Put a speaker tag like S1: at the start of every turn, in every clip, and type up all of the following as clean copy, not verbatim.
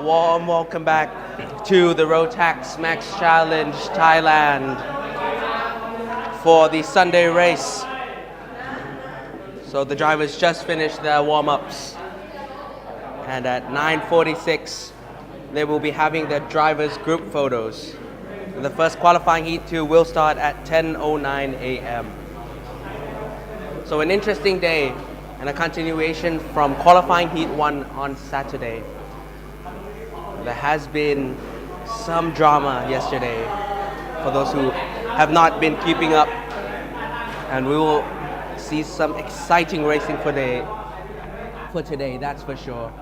S1: warm welcome back to the Road Tax Max Challenge Thailand for the Sunday race. So the drivers just finished their warm-ups, and at 9:46 they will be having their drivers group photos. And the first qualifying heat 2 will start at 10:09 a.m. So an interesting day and a continuation from qualifying heat 1 on Saturday. There has been some drama yesterday for those who have not been keeping up, and we will see some exciting racing for today, that's for sure.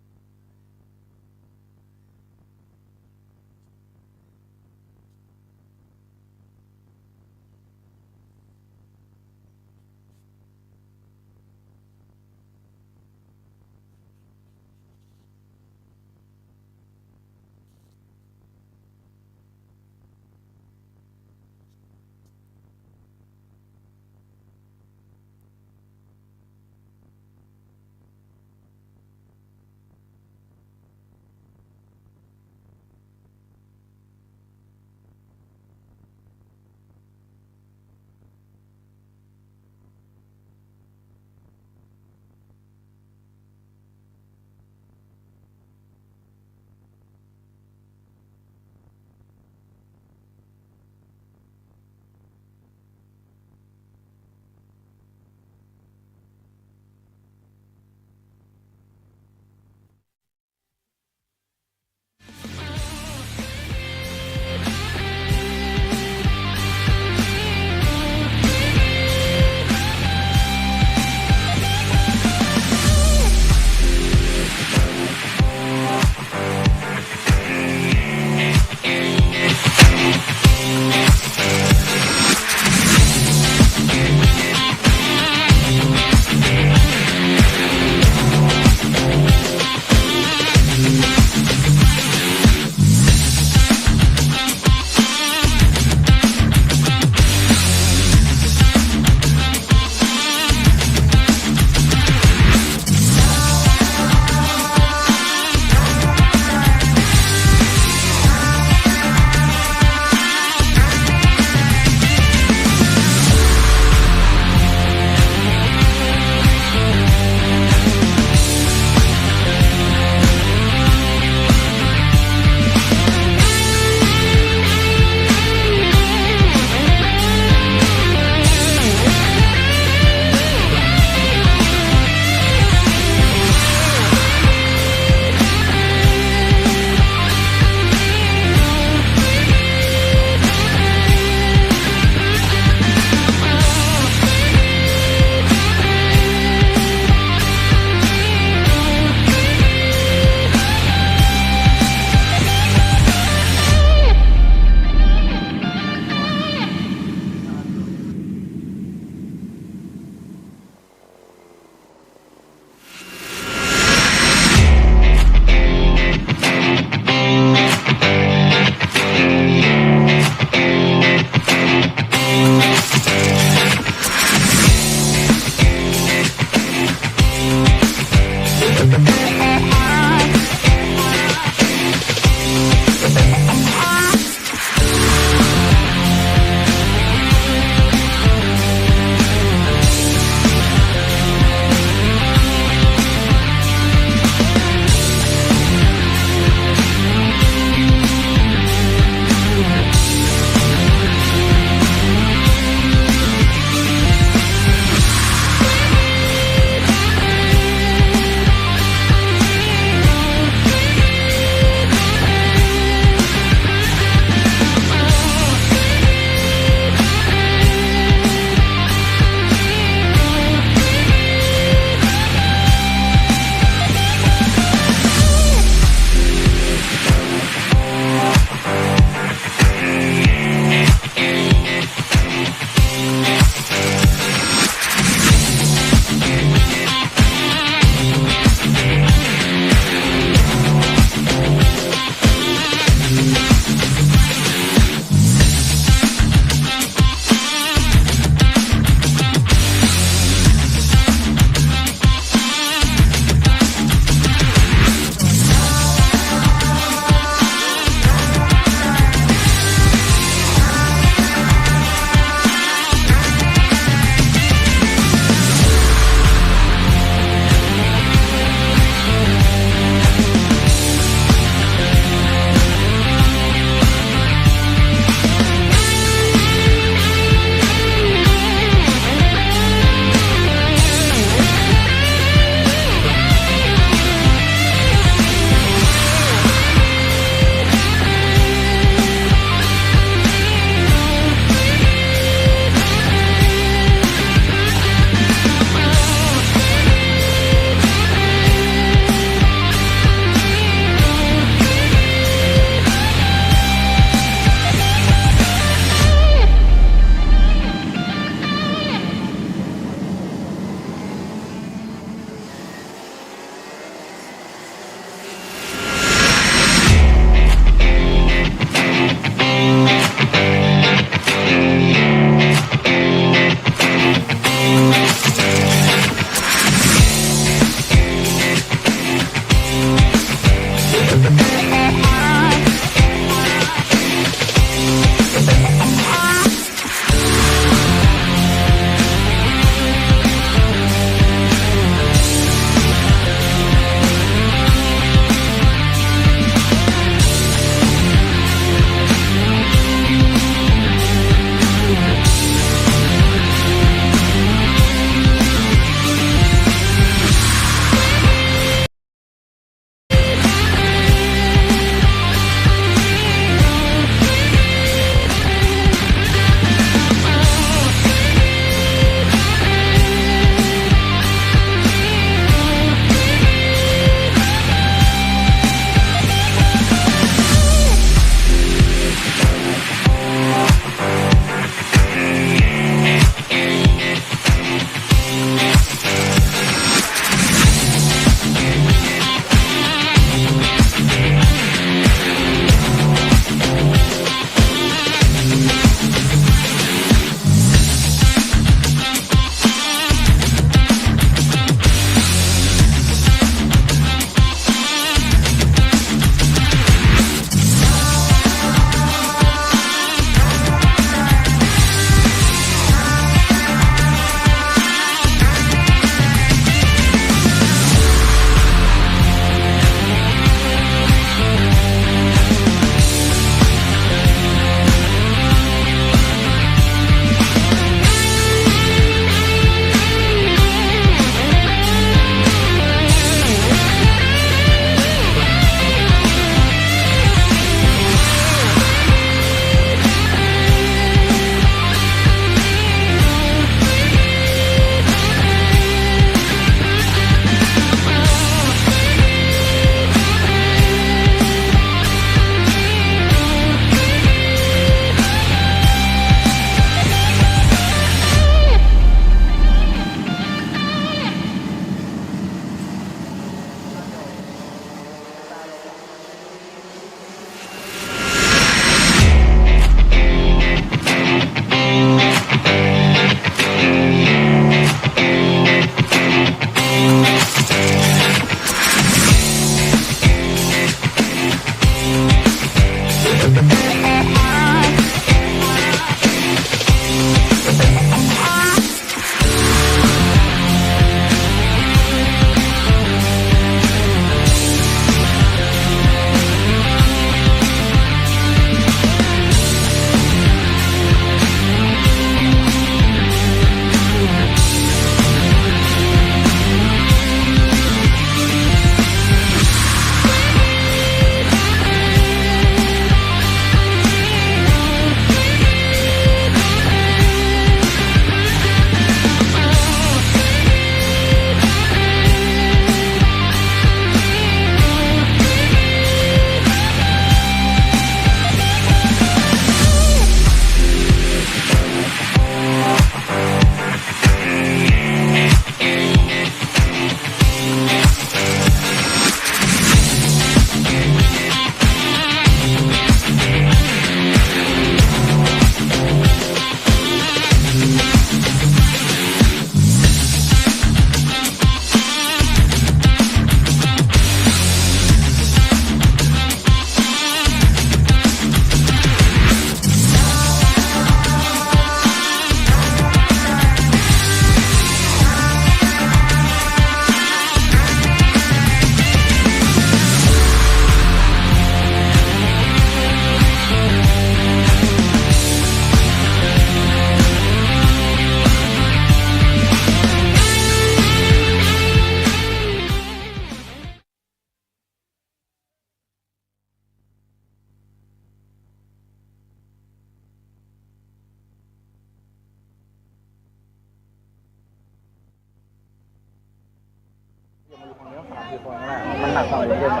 S2: มันหนักฝั่งนู้นด้วยไหม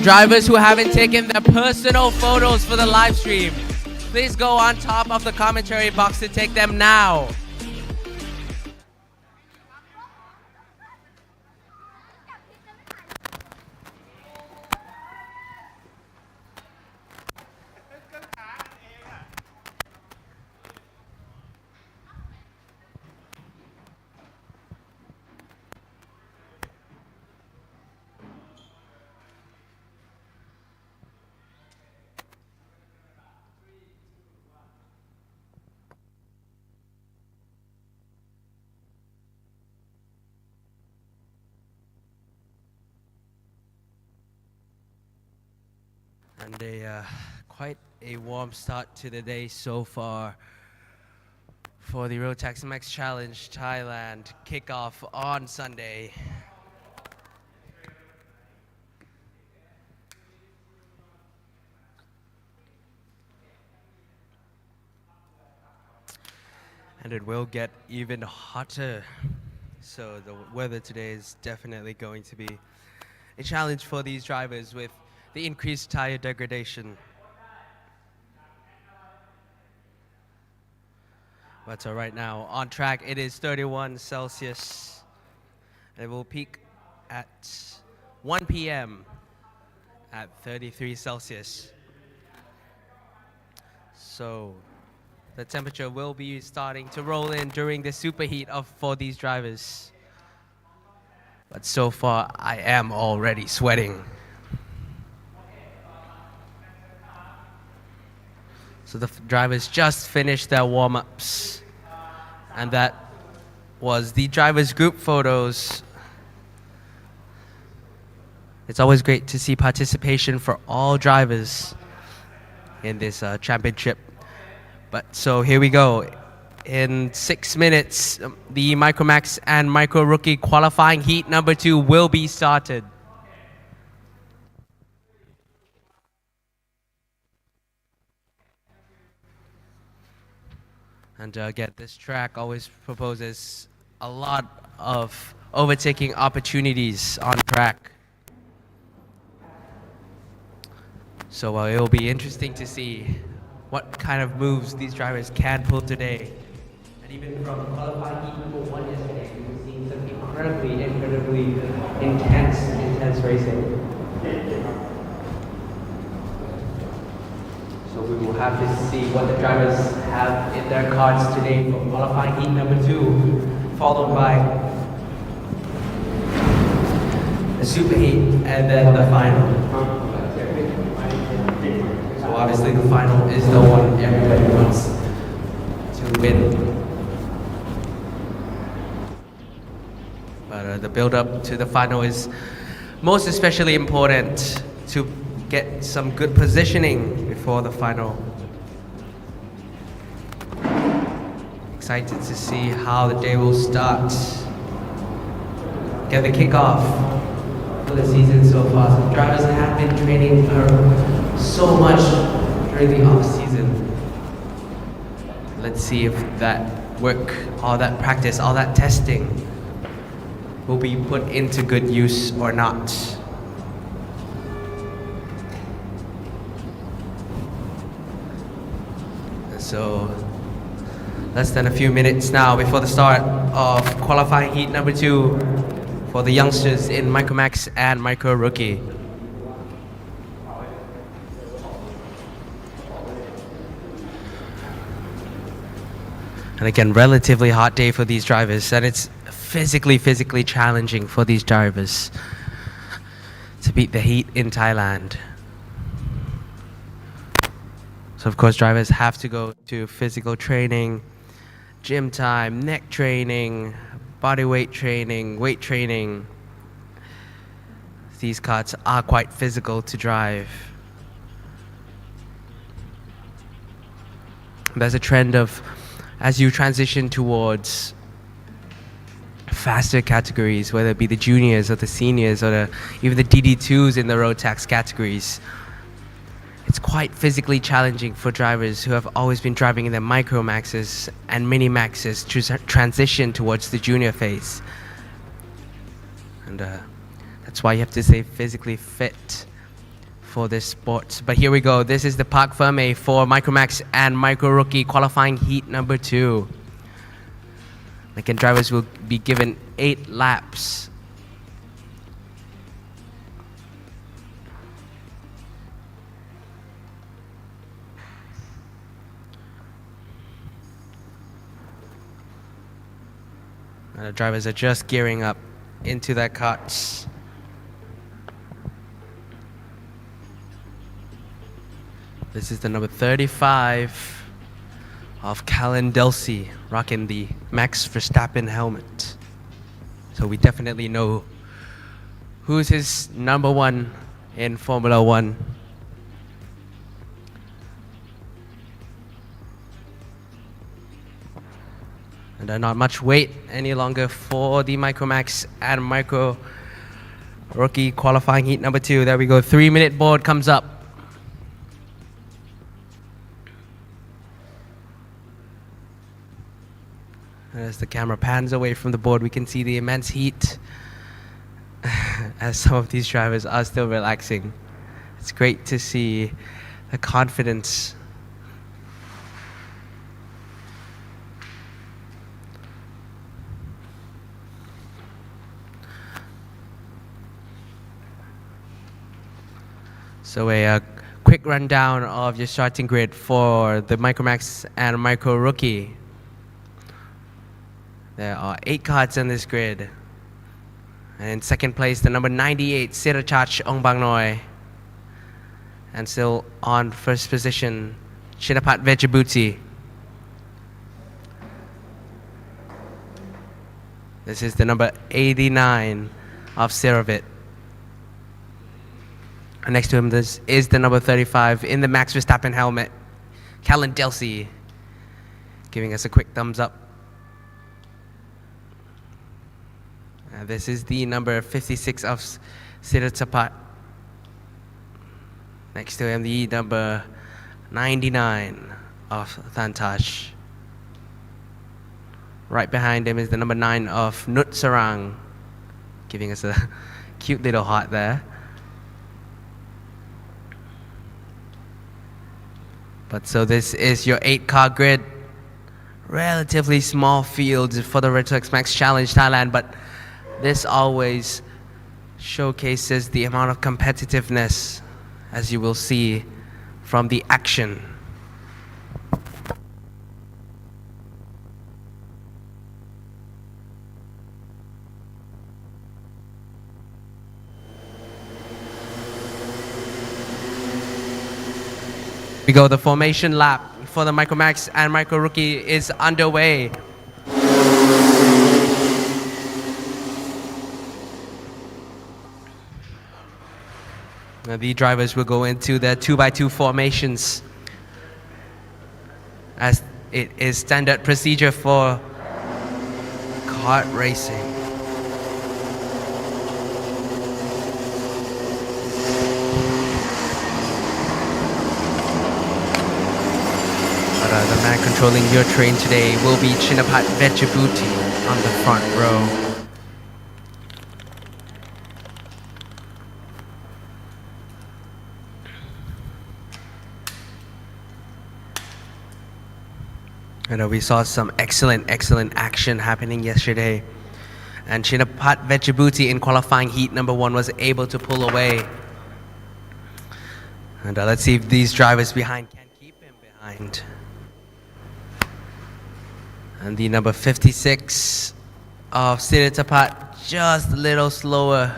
S1: Drivers who haven't taken their personal photos for the live stream, please go on top of the commentary box to take them now. And quite a warm start to the day so far for the Road Taxi Max Challenge Thailand kickoff on Sunday. And it will get even hotter. So the weather today is definitely going to be a challenge for these drivers with the increased tire degradation. But right now, on track, it is 31 Celsius. It will peak at 1 p.m. at 33 Celsius. So the temperature will be starting to roll in during the superheat for these drivers. But so far, I am already sweating. So the drivers just finished their warm-ups. And that was the drivers' group photos. It's always great to see participation for all drivers in this championship. But so here we go. In 6 minutes, the Micromax and Micro Rookie qualifying heat number 2 will be started. And again, this track always proposes a lot of overtaking opportunities on track. So it will be interesting to see what kind of moves these drivers can pull today. And even from qualifying heat number 1 yesterday, we've seen some incredibly intense racing. So we will have to see what the drivers have in their cards today for qualifying heat number 2, followed by the super heat and then the final. So obviously the final is the one everybody wants to win. But the build up to the final is most especially important to get some good positioning before the final. Excited to see how the day will start. Get the kickoff for the season so far. So drivers have been training so much during the off season. Let's see if that work, all that practice, all that testing will be put into good use or not. So less than a few minutes now before the start of qualifying heat number 2 for the youngsters in Micromax and Micro Rookie. And again, relatively hot day for these drivers, and it's physically challenging for these drivers to beat the heat in Thailand. So of course drivers have to go to physical training, gym time, neck training, body weight training, weight training. These karts are quite physical to drive. There's a trend of, as you transition towards faster categories, whether it be the juniors or the seniors or even the DD2s in the road tax categories, it's quite physically challenging for drivers who have always been driving in their micro maxes and mini maxes to transition towards the junior phase. And that's why you have to stay physically fit for this sport. But here we go. This is the Park Ferme for Micromax and Micro Rookie qualifying heat number 2. Again, drivers will be given 8 laps. And the drivers are just gearing up into their cuts. This is the number 35 of Callan Delsey, rocking the Max Verstappen helmet. So we definitely know who's his number 1 in Formula 1. And not much wait any longer for the Micromax and Micro Rookie qualifying heat number 2. There we go. 3-minute board comes up. As the camera pans away from the board, we can see the immense heat as some of these drivers are still relaxing. It's great to see the confidence. So a quick rundown of your starting grid for the Micromax and Micro Rookie. There are 8 cards on this grid. And in second place, the number 98, Sirachach Ongbangnoy. And still on first position, Chinapat Vejabuti. This is the number 89 of Siravit. And next to him, this is the number 35 in the Max Verstappen helmet, Callan Delsey. giving us a quick thumbs up. This is the number 56 of Siratapat. Next to him, the number 99 of Thantash. Right behind him is the number 9 of Nutsarang, giving us a cute little heart there. But so this is your 8-car grid. Relatively small field for the Retrox Max Challenge Thailand, but this always showcases the amount of competitiveness, as you will see from the action. We go, the formation lap for the Micro Max and Micro Rookie is underway. Now the drivers will go into their 2x2 formations, as it is standard procedure for kart racing. The man controlling your train today will be Chinapat Vechabuti on the front row. We saw some excellent action happening yesterday. And Chinapat Vechabuti in qualifying heat number 1 was able to pull away. And let's see if these drivers behind can keep him behind. And the number 56 of Siratapat just a little slower.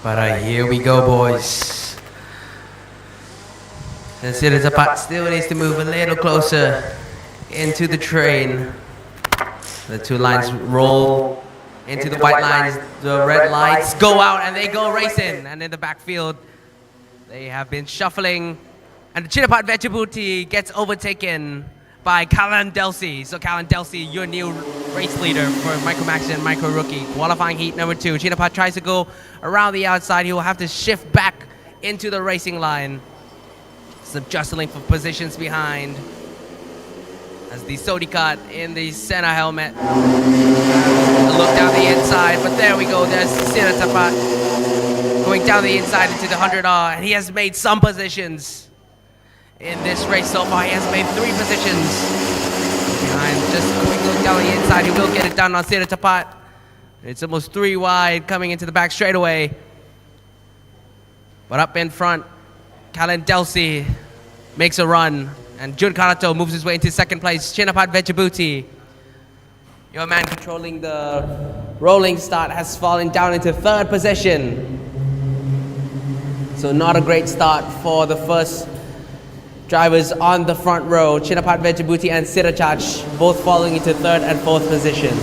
S1: But here we go, boys. And Siratapat still needs to move a little closer into the train. The two lines roll into the white lines, the red lights go out and they go racing. And in the backfield, they have been shuffling. And the Chinapat Vechabuti gets overtaken by Callan Delcy. So Callan Delcy, your new race leader for Micro Max and Micro Rookie. Qualifying heat number 2. Chinapat tries to go around the outside. He will have to shift back into the racing line. Some jostling for positions behind. As the Sodikat in the center helmet. A look down the inside, but there we go. There's Siratapat going down the inside into the 100R, and he has made some positions in this race so far. He has made 3 positions. Behind, just quick look down the inside. He will get it done on Siratapat. It's almost 3 wide coming into the back straightaway. But up in front, Callan Delcy makes a run. And Jun Karato moves his way into second place. Chinapat Vechabuti, your man controlling the rolling start, has fallen down into 3rd position. So not a great start for the first drivers on the front row. Chinapat Vechabuti and Sirachach both falling into 3rd and 4th position.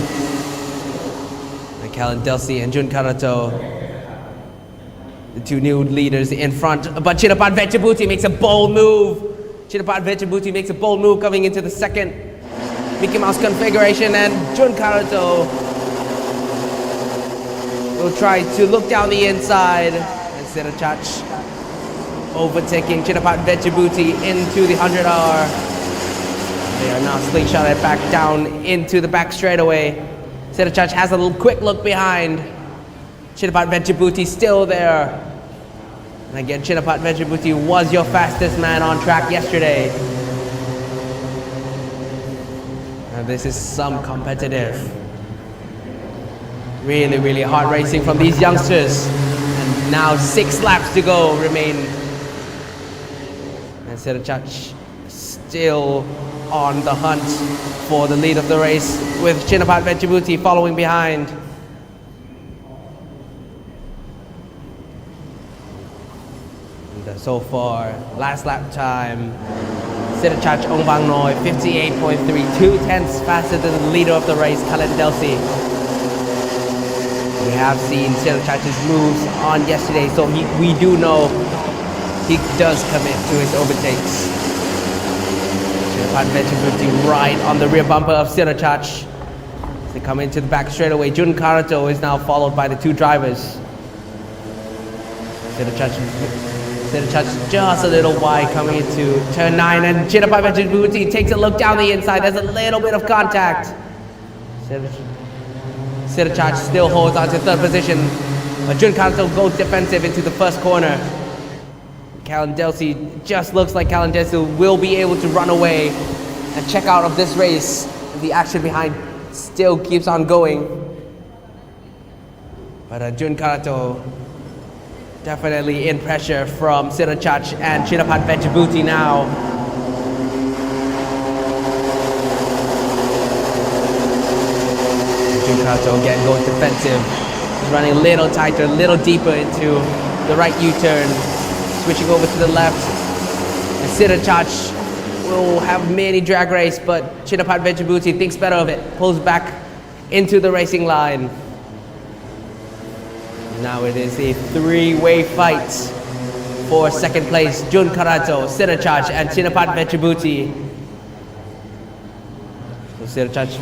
S1: And Callan Delcy and Jun Karato, the 2 new leaders in front. But Chinapat Vechabuti makes a bold move. Chinapat Vechabuti makes a bold move coming into the second Mickey Mouse configuration, and Jun Karato will try to look down the inside, and Sirachach overtaking Chinapat Vechabuti into the 100R. They are now slingshotted back down into the back straightaway. Sirachach has a little quick look behind. Chinapat Vechabuti still there. And again, Chinapat Vechabuti was your fastest man on track yesterday. And this is some competitive, really hard racing from these youngsters. And now 6 laps to go remain. And Sirachach still on the hunt for the lead of the race, with Chinapat Vechabuti following behind. So far, last lap time,
S2: Siddharth Ongbang Noi, 58.3, 2/10 faster than the leader of the race, Kalen Delsi. We have seen Siddharth's moves on yesterday, so we do know he does commit to his overtakes. Chirapat Vechabuti right on the rear bumper of Siddharth. They come into the back straightaway. Jun Karato is now followed by the two drivers. Siddharth just a little wide coming into turn 9, and Chirapat Vechabuti takes a look down the inside. There's a little bit of contact. Siddharth still holds on to third position, but Jun Karato goes defensive into the first corner. Kalen Delsi just looks like Kalen Delsi will be able to run away and check out of this race. The action behind still keeps on going. But Jun Karato definitely in pressure from Siddharth and Chirapat Vechabuti now. Jun Karato again goes defensive. He's running a little tighter, a little deeper into the right U-turn. Switching over to the left. And Siddharth will have many drag race, but Chirapat Vechabuti thinks better of it. Pulls back into the racing line. Now it is a three-way fight for second place. Jun Karato, Siddharth, and Chirapat Vechabuti. So Siddharth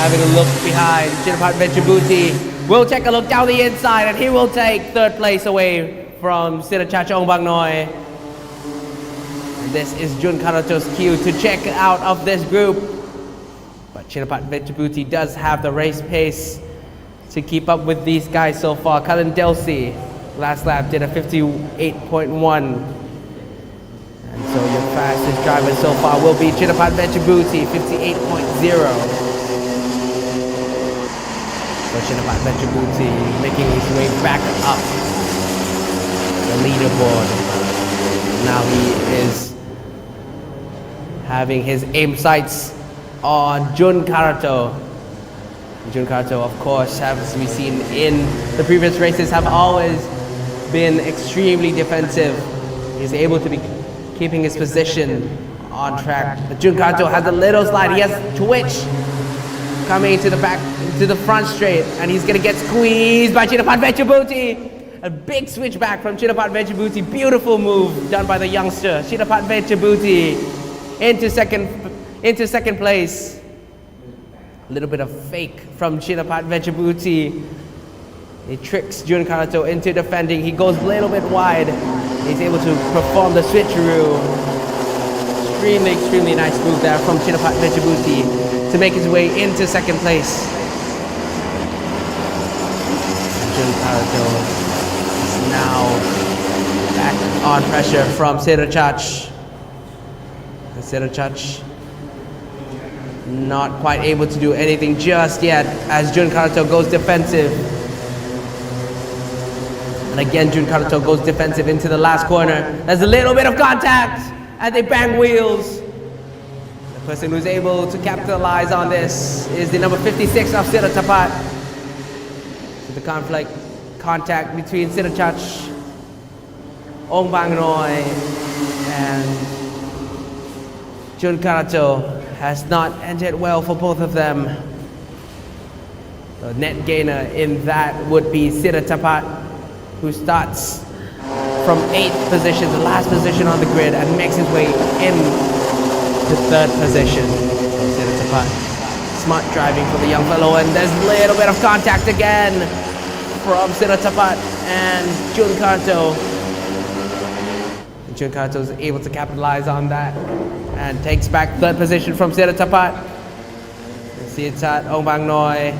S2: having a look behind. Chirapat Vechabuti will take a look down the inside, and he will take third place away from Siddharth Ongbang Noi. This is Jun Karato's cue to check out of this group. But Chirapat Vechabuti does have the race pace to keep up with these guys so far. Kalen Delsi, last lap, did a 58.1. And so your fastest driver so far will be Chirapat Vechabuti, 58.0. So Chirapat Vechabuti making his way back up the leaderboard. Now he is having his aim sights on Jun Karato. Jun Karato, of course, as we've seen in the previous races, have always been extremely defensive. He's able to be keeping his position on track. But Jun Karato has a little slide. He has twitch coming into the back, into the front straight, and he's gonna get squeezed by Chirapat Vechabuti. A big switchback from Chirapat Vechabuti. Beautiful move done by the youngster. Chirapat Vechabuti into second place. A little bit of fake from Chirapat Vechabuti. He tricks Jun Karato into defending. He goes a little bit wide. He's able to perform the switcheroo. Extremely nice move there from Chirapat Vechabuti to make his way into second place. Jun Karato now back on pressure from Siddharth. Siddharth not quite able to do anything just yet as Jun Karato goes defensive. And again, Jun Karato goes defensive into the last corner. There's a little bit of contact and they bang wheels. The person who's able to capitalize on this is the number 56 of Siddharth. So the contact between Siddharth Ongbang Noi and Jun Karato has not ended well for both of them. The net gainer in that would be Siddharth, who starts from 8th position, the last position on the grid, and makes his way in to 3rd position. Siddharth, smart driving for the young fellow, and there's a little bit of contact again from Siddharth and Jun Karato. Jun Karato is able to capitalize on that and takes back 3rd position from Siddharth. Siddharth Ongbang Noi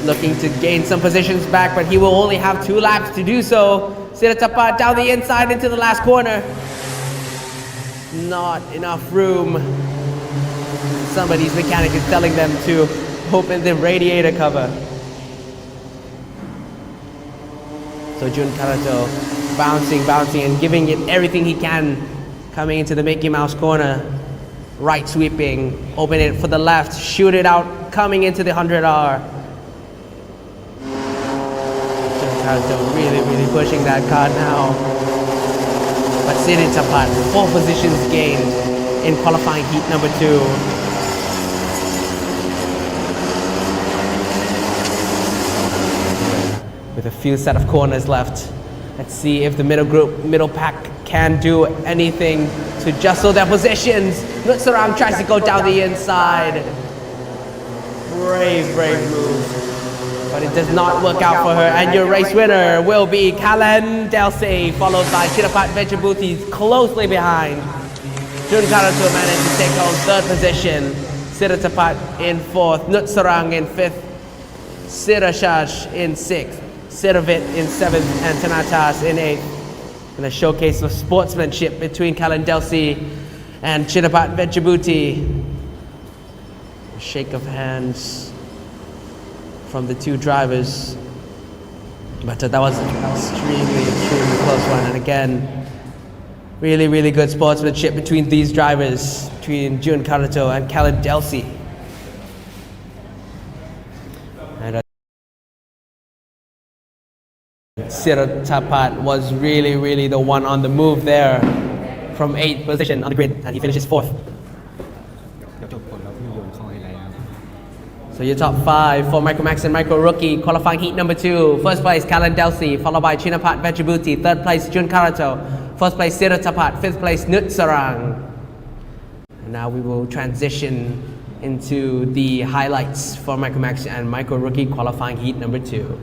S2: looking to gain some positions back, but he will only have 2 laps to do so. Siddharth down the inside into the last corner. Not enough room. Somebody's mechanic is telling them to open the radiator cover. So Jun Karato bouncing and giving it everything he can. Coming into the Mickey Mouse corner, right sweeping, open it for the left, shoot it out, coming into the 100R. Jun Karato really pushing that car now. but Siddhartha 4 positions gained in qualifying heat number 2. With a few set of corners left, let's see if the middle pack can do anything to jostle their positions. Nutsarang tries to go down the inside. Brave move. But it does not work out for her. And your race winner will be Kalen Delsi, followed by Chirapat Vejabuti closely behind. Jun Karatur managed to take home 3rd position. Siddhartha in 4th, Nutsarang in 5th, Sirashash in 6th, Siravit in 7th, and Tanatas in 8th. And a showcase of sportsmanship between Kalen Delsi and Chirapat Vejabuti. A shake of hands from the 2 drivers, but that was an extremely close one. And again, really good sportsmanship between these drivers, between Jun Karato and Kalen Delsi. And Siddhartha was really the one on the move there from 8th position on the grid, and he finishes 4th. So your top 5 for Micro Max and Micro Rookie, qualifying heat number 2. First place, Kalen Delsi, followed by Chinapat Vejabuti. 3rd place, Jun Karato. 4th place, Siddhartha. 5th place, Nutsarang. And now we will transition into the highlights for Micro Max and Micro Rookie qualifying heat number 2.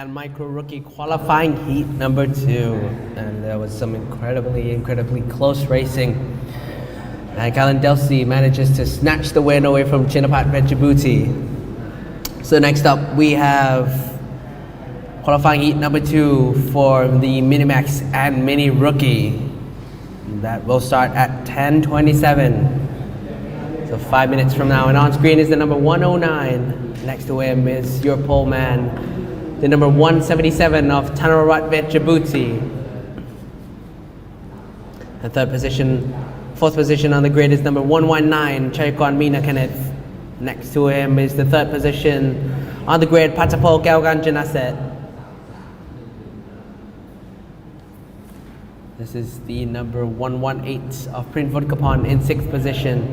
S2: and Micro Rookie qualifying heat number 2. And there was some incredibly close racing. And Kalen Delsi manages to snatch the win away from Chinapat Vejabuti. So next up we have qualifying heat number 2 for the Minimax and Mini Rookie. That will start at 10:27. So 5 minutes from now. And on screen is the number 109. Next to him is your pole man, the number 177 of Tanarat Vejabuti. The fourth position on the grid is number 119, Chaykon Mina Kenneth. Next to him is the third position on the grid, Patapol Galgan Janaset. This is the number 118 of Print Vodkapon in 6th position.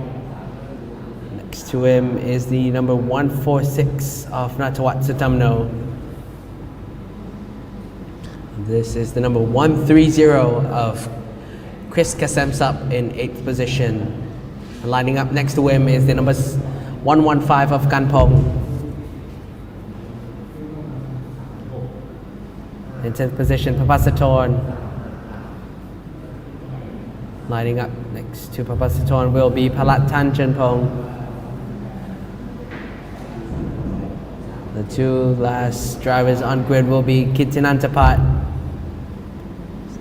S2: Next to him is the number 146 of Natawat Sutamno. This is the number 130 of Chris Kasemsup in 8th position. Lining up next to him is the number 115 of Kanpong. In 10th position, Papasatorn. Lining up next to Papasatorn will be Palat Tan Chenpong. The two last drivers on grid will be Kitinantapat.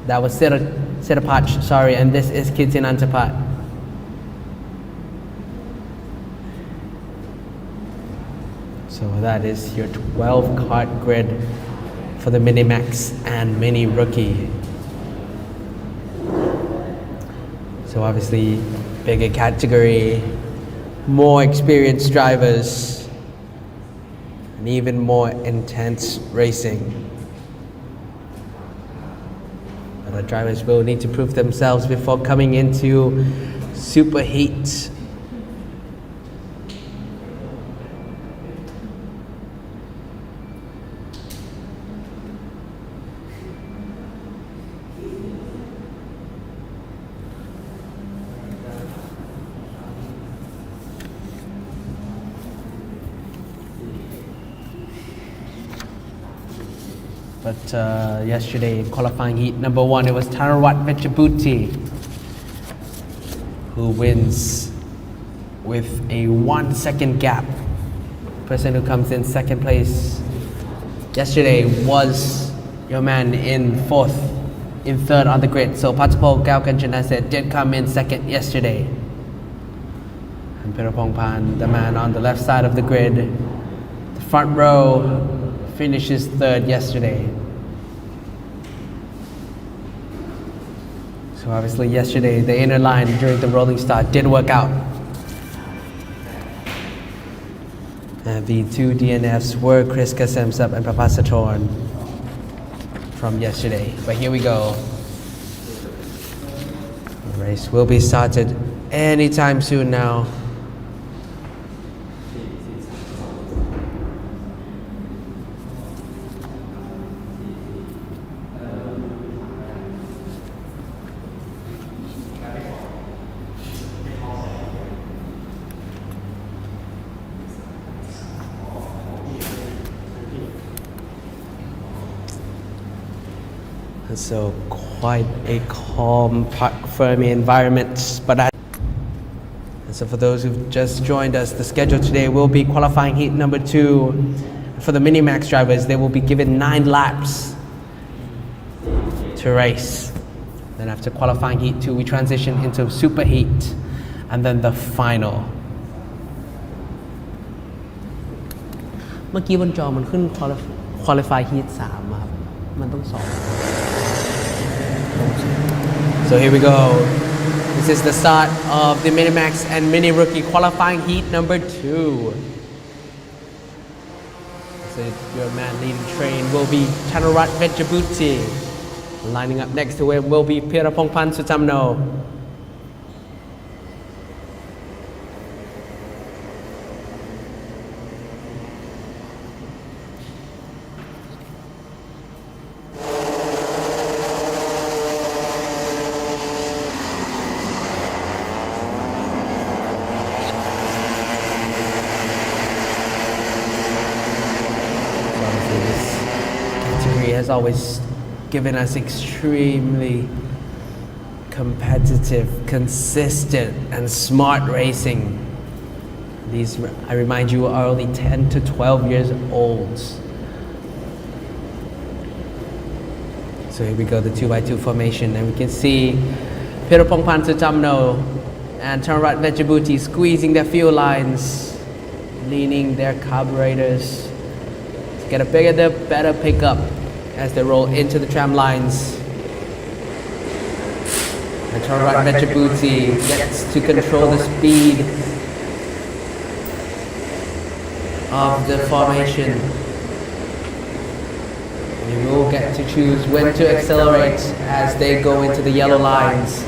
S2: That was Sirapach, sorry, and this is Kitinantapat. So that is your 12 kart grid for the Minimax and Mini Rookie. So obviously bigger category, more experienced drivers, and even more intense racing. But the drivers will need to prove themselves before coming into superheat. But yesterday, qualifying heat number 1, it was Tarawat Vechabuti who wins with a 1 second gap. Person who comes in second place yesterday was your man in 4th, in 3rd on the grid. So Patapol Gaukanchanaset did come in second yesterday. And Pirapong Pan, the man on the left side of the grid, the front row, finishes 3rd yesterday. So obviously yesterday the inner line during the rolling start did work out. And the two DNFs were Chris Kasemsup and Papasatorn from yesterday. But here we go. The race will be started anytime soon now. So quite a calm Park Fermi environment. And so for those who've just joined us, the schedule today will be qualifying heat number 2. For the Minimax drivers, they will be given 9 laps to race. Then after qualifying heat 2, we transition into super heat and then the final. เมื่อกี้บนจอมันขึ้น qualify heat 3 ครับ มันต้อง2 So here we go. This is the start of the Minimax and Mini Rookie qualifying heat number 2. So your man leading train will be Chanarat Vechabuti. Lining up next to him will be Pirapongpan Sutamno. Has always given us extremely competitive, consistent, and smart racing. These, I remind you, are only 10 to 12 years old. So here we go, the 2x2 formation, and we can see Pirapongpan Sutamno and Chanarat Vechabuti squeezing their fuel lines, leaning their carburetors to get a bigger, better pickup as they roll into the tram lines. And Chanarat Vechabuti gets to control the speed of the formation. You will get to choose when to accelerate as they go into the yellow lines.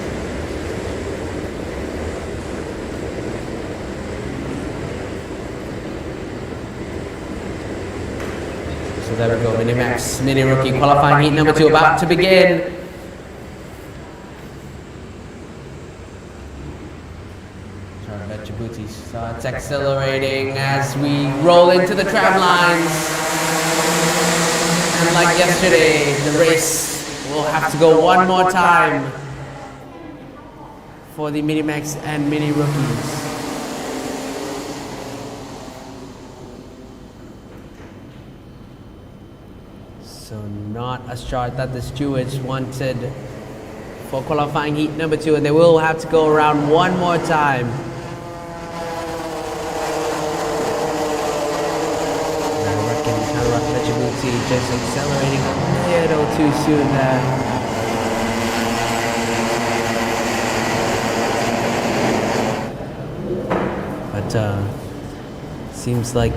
S2: So there we go, Mini Max, Mini Rookie qualifying heat number 2 about to begin. Djibouti starts accelerating as we roll into the tram lines. And like yesterday, the race will have to go one more time for the Mini Max and Mini Rookies. So not a start that the stewards wanted for qualifying heat number 2, and they will have to go around one more time. Djibouti just accelerating a little too soon there. But seems like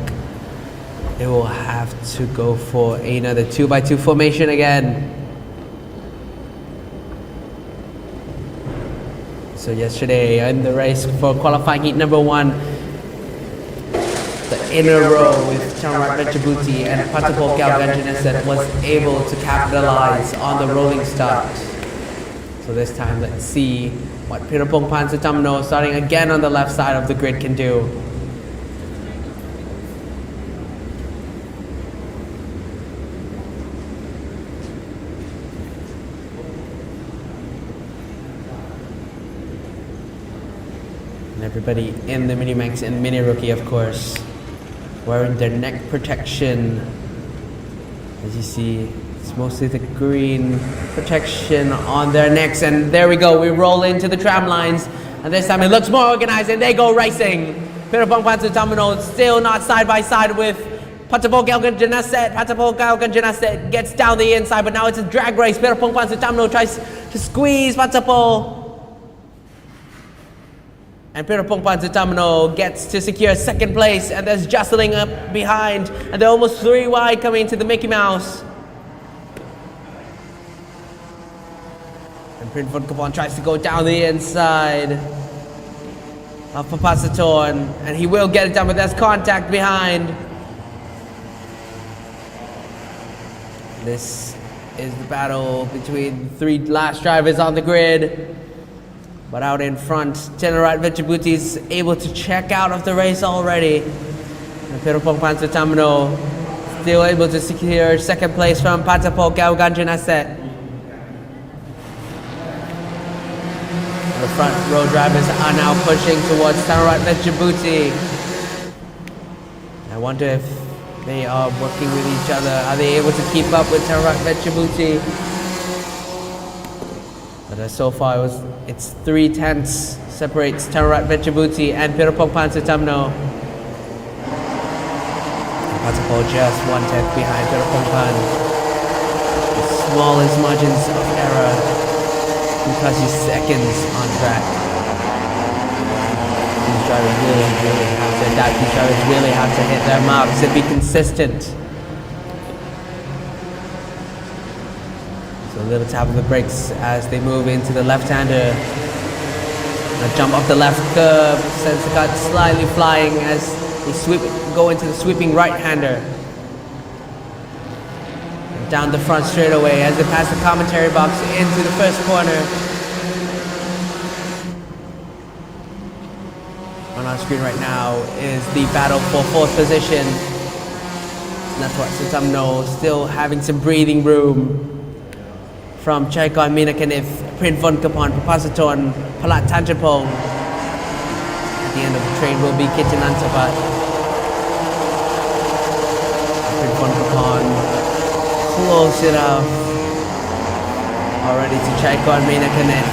S2: it will have to go for another 2x2 formation again. So yesterday in the race for qualifying heat number 1, the inner row with Chanrat Djibouti and Patapol Galganjaneset was able to capitalize on the rolling start. So this time let's see what Pirapong Pansutamno starting again on the left side of the grid can do. And everybody in the Mini Max and Mini Rookie, of course, wearing their neck protection. As you see, it's mostly the green protection on their necks. And there we go, we roll into the tram lines. And this time it looks more organized and they go racing. Pirapong Pansutamno still not side by side with Patapol Galganjaneset. Patapol Galganjaneset gets down the inside, but now it's a drag race. Pirapong Pansutamno tries to squeeze Patapol. And Pirapong Pansutamno gets to secure second place, and there's jostling up behind, and they're almost 3 wide coming into the Mickey Mouse. And Prince Vunkapon tries to go down the inside of Papasatorn, and he will get it done, but there's contact behind. This is the battle between 3 last drivers on the grid. But out in front, Chanrat Djibouti is able to check out of the race already. And Pirapong Pansutamno still able to secure second place from Patapol Galganjaneset. The front row drivers are now pushing towards Chanrat Djibouti. I wonder if they are working with each other. Are they able to keep up with Chanrat Djibouti? But so far it's 3 tenths separates Chanrat Djibouti and Pirapong Pansutamno. Patapol just 1 tenth behind Pirapong Pan. The smallest margins of error because he's seconds on track. These drivers really have to adapt. These drivers really have to hit their marks and be consistent. A little tap of the brakes as they move into the left-hander. A jump off the left curb sends the car slightly flying as they go into the sweeping right-hander. Down the front straightaway as they pass the commentary box into the first corner. On our screen right now is the battle for 4th position. And that's what Sutamno still having some breathing room. From Chaikon Minakanif, Prince Vunkapon, Papasatorn, Palat Tanjapong. At the end of the train will be Kitinantapat. Prince Vunkapon close enough. Already to Chaikon Minakanif.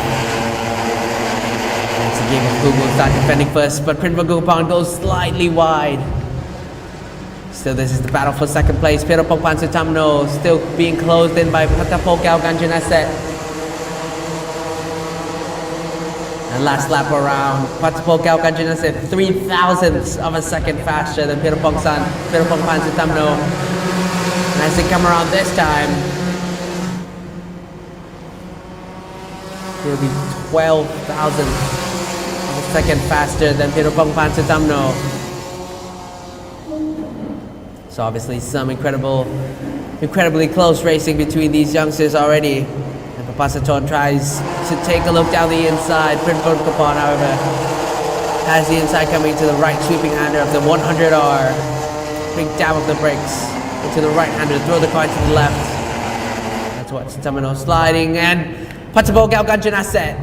S2: It's a game of who will start defending first, but Prince Vunkapon goes slightly wide. Still, this is the battle for second place. Pirapong Pansutamno still being closed in by Patapol Galganjaneset. And last lap around, Patapol Galganjaneset 3/1000ths of a second faster than Pirapong Pansutamno. And as they come around this time, he'll be 12/1000ths of a second faster than Pirapong Pansutamno. So obviously some incredible incredibly close racing between these youngsters already. And Papasaton tries to take a look down the inside. Prince Vodkapon, however, has the inside coming to the right, sweeping hander of the 100R. Big dab of the brakes into the right hander, throw the car to the left. That's what's Tamino sliding, and Patabo Galganjanaset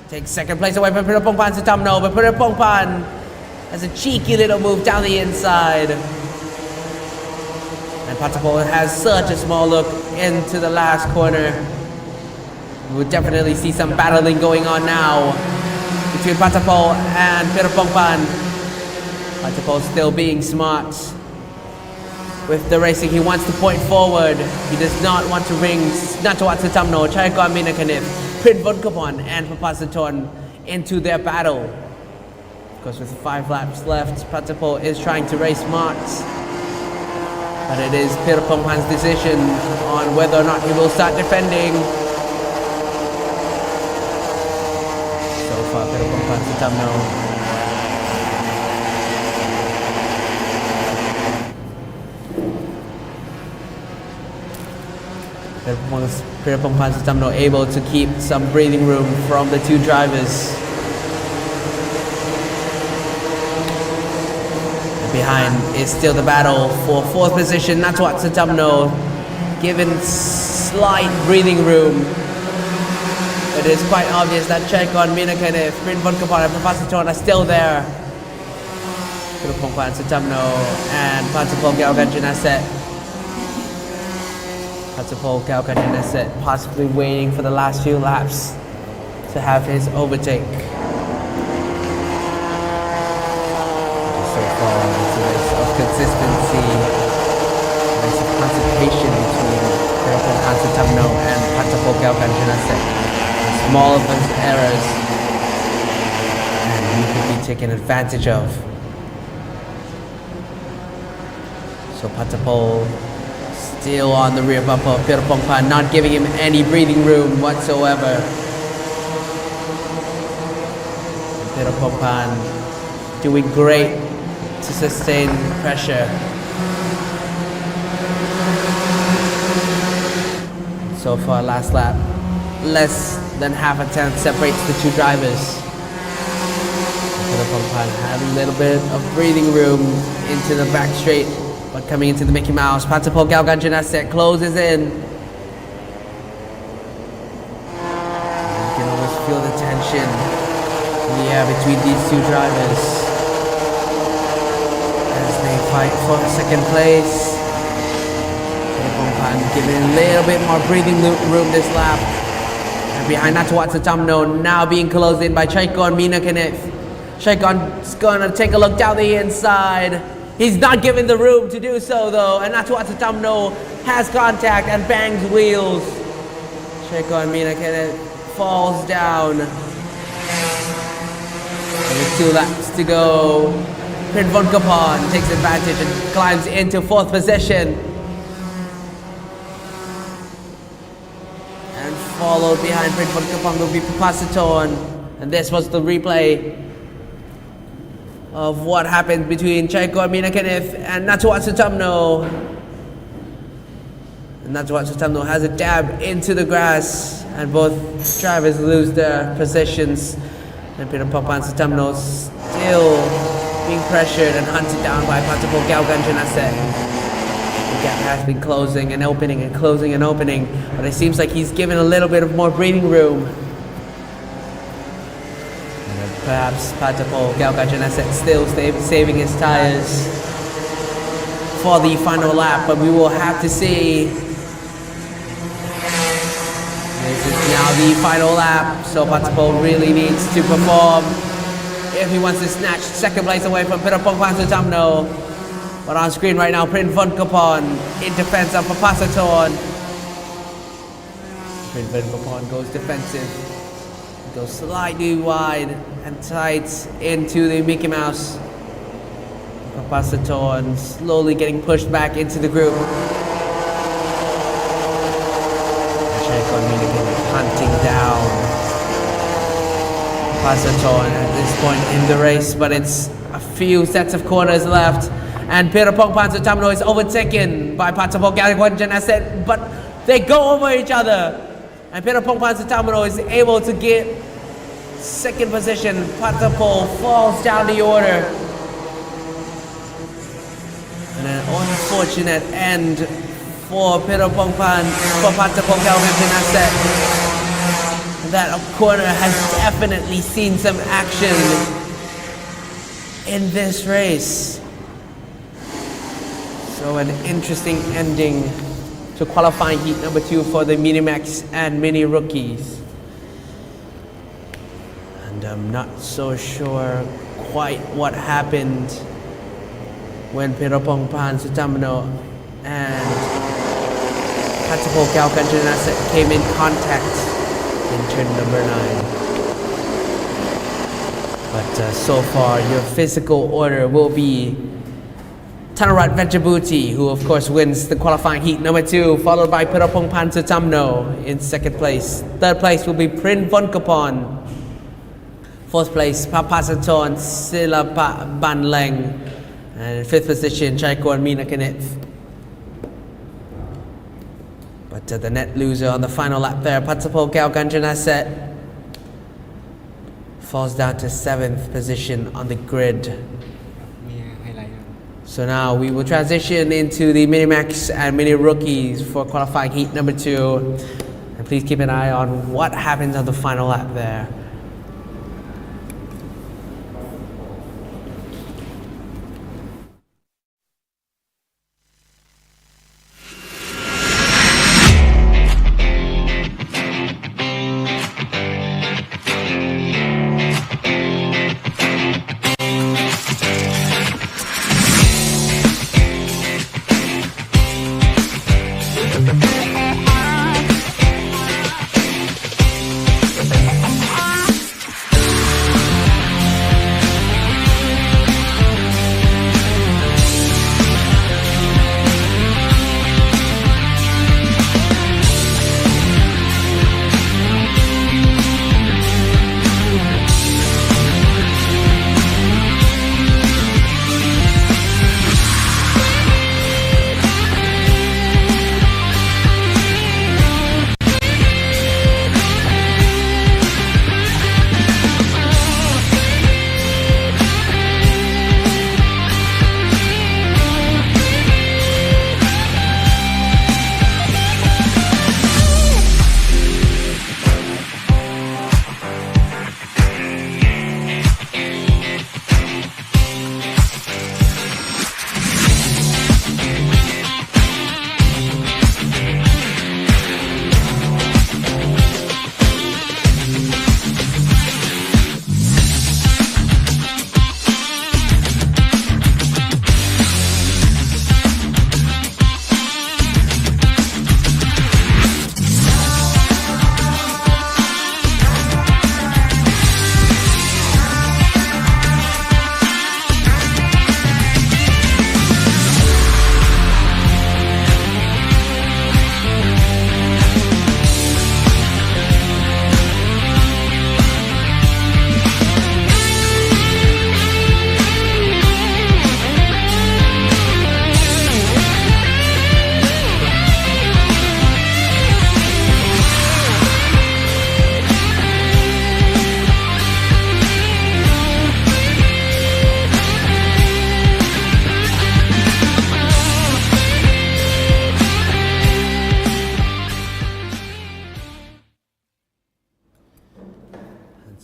S2: takes second place away from Pirapongpan Sutamno, but Pirapongpan has a cheeky little move down the inside. And Patapol has such a small look into the last corner. We'll definitely see some battling going on now between Patapol and Pirapongpan. Patapol still being smart with the racing. He wants to point forward. He does not want to ring Natawatsutamno, Chayakon Minakanif, Prince Vodkapon and Papasaton into their battle. Of course, with 5 laps left, Patapol is trying to race smart. But it is Pirapongpan's decision on whether or not he will start defending. So far, Pirapongpan Sutamno Pirapongpan Sutamno able to keep some breathing room from the two drivers. Behind is still the battle for 4th position. Natwat Sutamno given slight breathing room. It is quite obvious that Chekon, Minakanef, Prince Vodkapon and Papasaton are still there. Pirapongpan Sutamno and Patapol Galganjanaset. Patapol Galganjanaset possibly waiting for the last few laps to have his overtake. So far, it's a race of consistency, a race of concentration between Pirapongpan Sutamno and Patapol Galganjanaset. Small of those errors, and you could be taken advantage of. So Patapol still on the rear bumper of Pirapongpan, not giving him any breathing room whatsoever. Pirapongpan doing great to sustain pressure. So far, last lap, less than half a tenth separates the two drivers. Pirapongpan had a little bit of breathing room into the back straight, but coming into the Mickey Mouse, Patapol Galganjanaset closes in. You can almost feel the tension in the air between these two drivers as they fight for second place. Pirapongpan giving a little bit more breathing room this lap. And behind Natawat Sutamno, now being closed in by Chaikon Minakanef. Chaikon's gonna take a look down the inside. He's not given the room to do so though, and Natawat Sutamno has contact and bangs wheels. Chaikon Minakanef falls down. And with 2 laps to go, Prince Vodkapon takes advantage and climbs into 4th position. And followed behind Prince Vodkapon will be Papasaton. And this was the replay of what happened between Chaikon Minakanef and Natawat Sutamno. And Natawat Sutamno has a dab into the grass, and both drivers lose their positions. And Pirapongpan Sutamno still being pressured and hunted down by Patapol Galganjanaset. The gap has been closing and opening and closing and opening, but it seems like he's given a little bit of more breathing room. Perhaps Patapol Galganjanaset still saving his tires for the final lap, but we will have to see. This is now the final lap, so Patapol really needs to perform if he wants to snatch second place away from Pirapongpan Sutamno. But on screen right now, Prince Vodkapon in defense of Papasaton. Prince Vodkapon goes defensive. Goes slightly wide and tight into the Mickey Mouse. Papasaton slowly getting pushed back into the group. Chaikon Minakanef hunting down Papasaton at this point in the race, but it's a few sets of corners left. And Pirapong Pansutamno is overtaken by Patapong Galwanjanase, but they go over each other. And Pirapong Pansutamno is able to get second position. Patapong falls down the order. And an unfortunate end for Pirapong Pan, for Patapong Galwanjanase. That corner has definitely seen some action in this race. So an interesting ending to qualifying heat number 2 for the Minimax and Mini Rookies. And I'm not so sure quite what happened when Pirapong Pansutamno and Patapong Galwanjanase came in contact in turn number 9. But so far, your physical order will be Thanarat Venjabuti, who of course wins the qualifying heat number 2, followed by Pirapong Pansutamno in second place. Third place will be Prin Vonkapon. Fourth place, Papasaton Silapa Banleng. And fifth position, Chaikon Minakanith. But the net loser on the final lap there, Patapong Galwanjanase, falls down to 7th position on the grid. So now we will transition into the Minimax and Mini Rookies for qualifying heat number 2. And please keep an eye on what happens on the final lap there.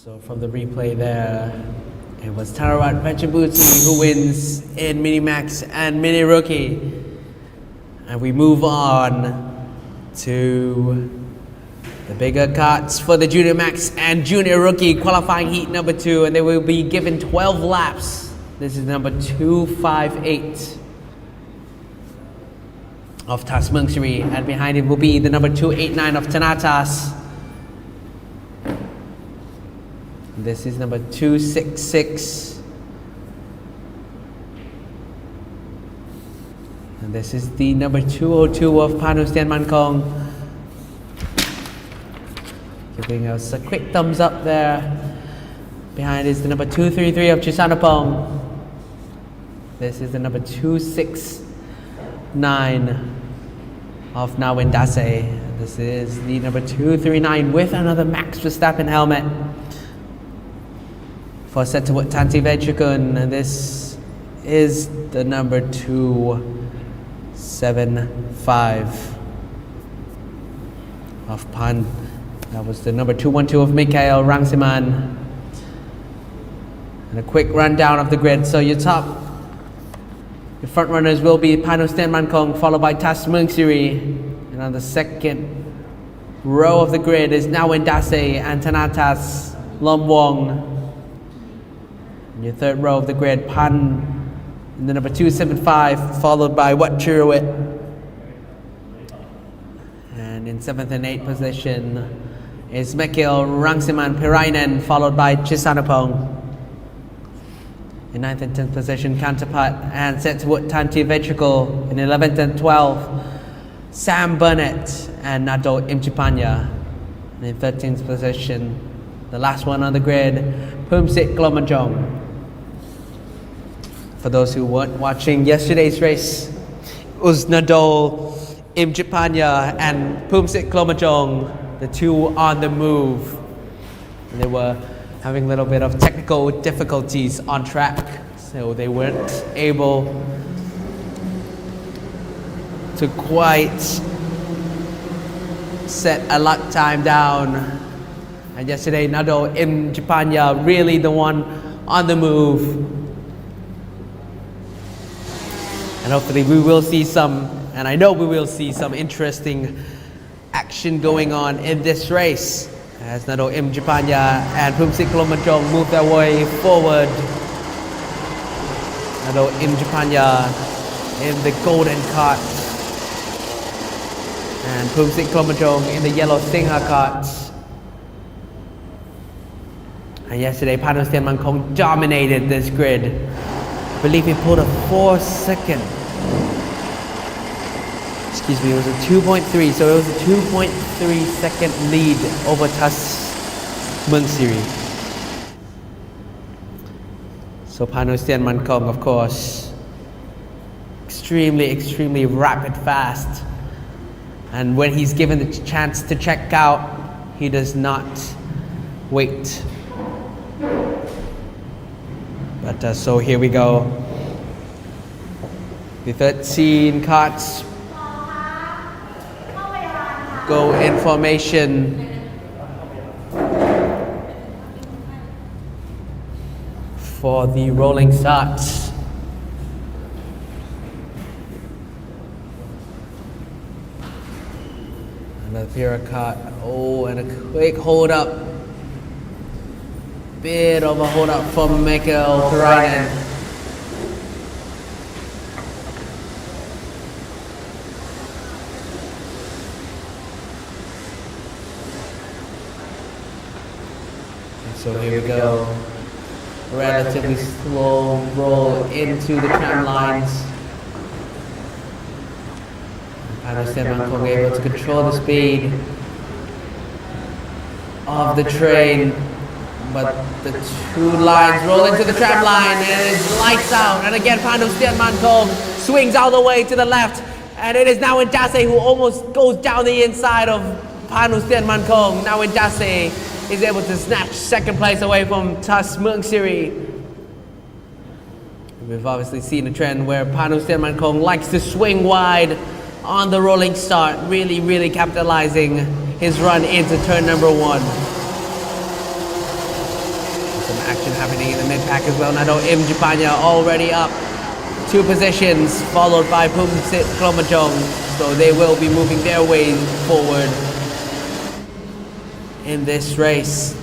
S2: So from the replay there, it was Thanarat Venjabuti who wins in Minimax and Mini Rookie. And we move on to the bigger carts for the Junior Max and Junior Rookie qualifying heat number 2, and they will be given 12 laps. This is number 258 of Tasmungsri, and behind him will be the number 289 of Tanatas. This is number 266. And this is the number 202 of Panu Stian Mankong. Giving us a quick thumbs up there. Behind is the number 233 of Chisanapong. This is the number 269 of Nawendase. This is the number 239 with another Max Verstappen helmet for Setawut Tanti Vechukun. And this is the number 275 of Pan. That was the number 212 of Mikhail Rangsiman. And a quick rundown of the grid. So your front runners will be Panu Stenmankong, followed by Tas Mungsiri. And on the second row of the grid is Nawendase and Thanatas Lomwong. And your third row of the grid, Pan in the number 275, followed by Wat Chirawit. And in 7th and 8th position is Mikhail Rangsiman Pirainen, followed by Chisanapong. In 9th and 10th position, Kantapat and Setawut Tanti Vetrical. In 11th and 12th, Sam Burnett and Nado Imchipanya. And in 13th position, the last one on the grid, Pumsit Glomajong. For those who weren't watching yesterday's race, it was Nado Imchipanya and Pumsit Glomajong, the two on the move. And they were having a little bit of technical difficulties on track, so they weren't able to quite set a lap time down. And yesterday, Nado Imchipanya really the one on the move. And hopefully we will see some, and I know we will see some interesting action going on in this race as Nado Imchipanya and Pumsit Glomajong move their way forward. Nado Imchipanya in the golden cart and Pumsit Glomajong in the yellow Singha cart. And yesterday, Panu Stenmankong dominated this grid. I believe he pulled a 4-second. Excuse me, it was a 2.3, so it was a 2.3 second lead over Tas Mungsiri. So Panu Stenmankong, of course, extremely rapid fast. And when he's given the chance to check out, he does not wait. But so here we go. The 13 carts go in formation for the rolling start. Another Pira cart. Oh, and a quick hold up. Bit of a hold up from Mikhail Pirainen. So here we go, relatively slow roll into the tram lines. Panu Stenmankong able to control the speed of the train, but the two lines roll into the tram line and it's lights out. And again, Panu Stenmankong swings all the way to the left, and it is Nawendase who almost goes down the inside of Panu Stenmankong. Nawendase is able to snatch second place away from Tas Mungsiri. We've obviously seen a trend where Panu Stenmankong likes to swing wide on the rolling start, really capitalizing his run into turn number 1. Some action happening in the mid-pack as well. Nado Imchipanya already up 2 positions, followed by Pumsit Glomajong. So they will be moving their way forward in this race.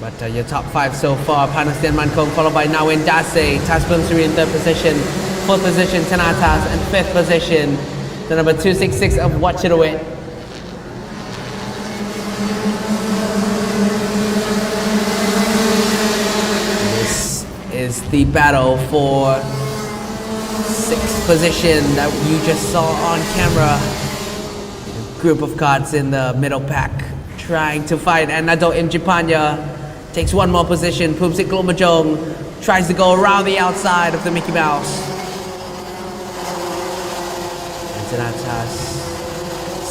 S2: But your top 5 so far, Panu Stenmankong, followed by Nawendase, Tas Mungsiri in 3rd position, 4th position Thanatas, and 5th position the number 266 of Wat Chirawit. This is the battle for 6th position that you just saw on camera. Group of cards in the middle pack trying to fight, and Nado Imchipanya takes 1 more position. Pumsit Glomajong tries to go around the outside of the Mickey Mouse. And Tanatas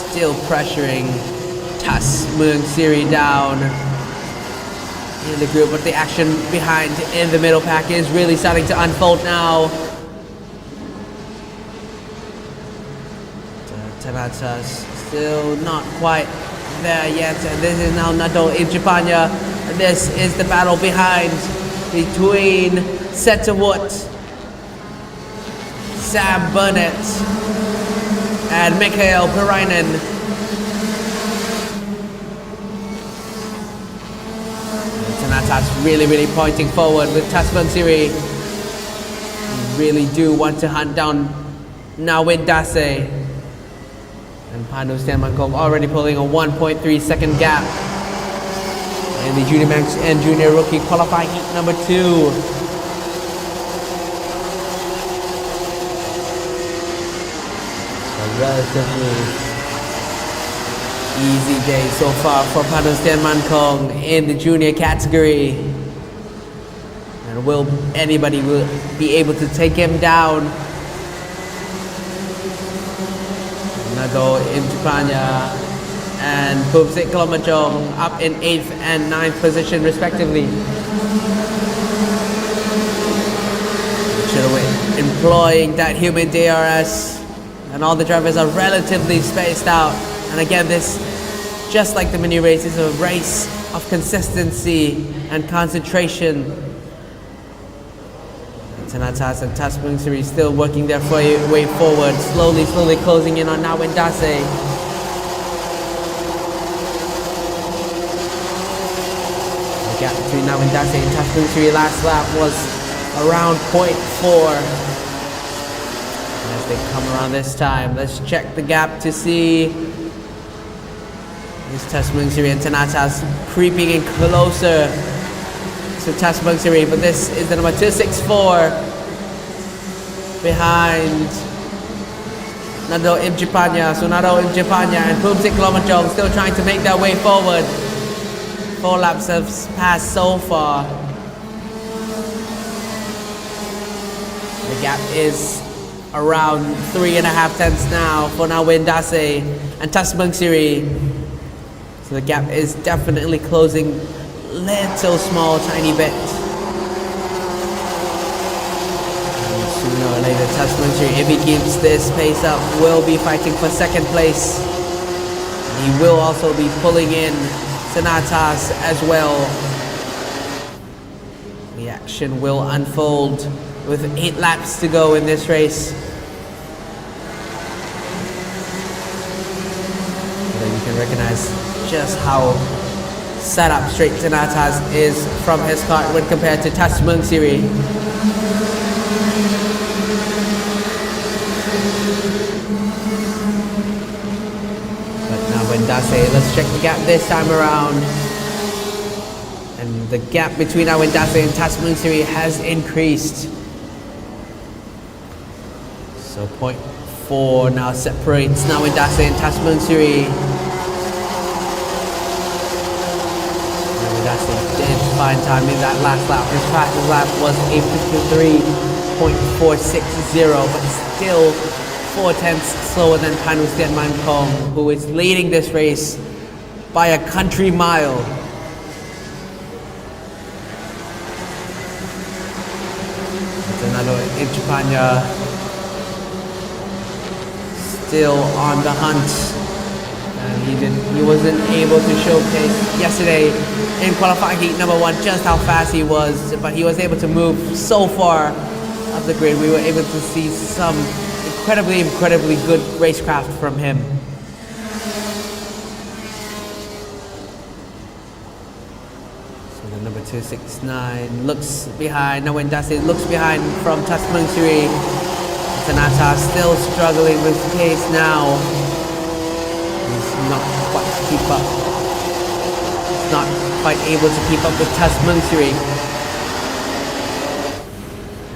S2: still pressuring Tas Mueang Siri down in the group, but the action behind in the middle pack is really starting to unfold now. Tanatas still not quite there yet, and this is now Nado in Japanya. This is the battle behind between Setterwood, Sam Burnett, and Mikhail BAHRAIN. Tanatas really pointing forward with Tas Mueang Siri. Really do want to hunt down Nawin Dase. And Panu Stenmankong already pulling a 1.3 second gap. And the Junior Max and Junior Rookie qualifying heat number 2. A relatively easy day so far for Panu Stenmankong in the junior category. And will anybody be able to take him down? Nago in Japanya and Pumsik Klomachong up in 8th and 9th position respectively. Employing that human DRS, and all the drivers are relatively spaced out. And again, this, just like the mini race, is a race of consistency and concentration. Tanatas and Tas Mueang Siri still working their way forward, slowly closing in on Nawin Dase. The gap between Nawin Dase and Tas Mueang Siri last lap was around 0.4. And as they come around this time, let's check the gap to see. Is Tas Mueang Siri and Tanatas creeping in closer to Tas Mueang Siri, but this is the number 264 behind Nado Im Japanya. So Nado Im Japanya and Pumsik Klomachong still trying to make their way forward. 4 laps have passed so far. The gap is around 3.5 tenths now for Nawin Dase and Tas Mueang Siri. So the gap is definitely closing little small tiny bit. And sooner or later, Tas Mueang Siri, if he keeps this pace up, will be fighting for second place. And he will also be pulling in Tanatas as well. The action will unfold with 8 laps to go in this race. But you can recognize just how set up straight Tanatas is from his kart when compared to Tas Mueang Siri. But now when Dase, let's check the gap this time around. And the gap between Nawin Dase and Tas Mueang Siri has increased. So 0.4 now separates Nawin Dase and Tas Mueang Siri. Did find time in that last lap. His fastest lap was a 53.460, but still 4 tenths slower than Panu Stenmankong, who is leading this race by a country mile. Another in Japanya still on the hunt. He wasn't able to showcase yesterday in qualifying heat number 1 just how fast he was, but he was able to move so far up the grid. We were able to see some incredibly good racecraft from him. So the number 269 looks behind. Nawin Dase looks behind from Tas Mueang Siri. Tanatas still struggling with pace now. Not quite to keep up. Not quite able to keep up with Tas Mueang Siri.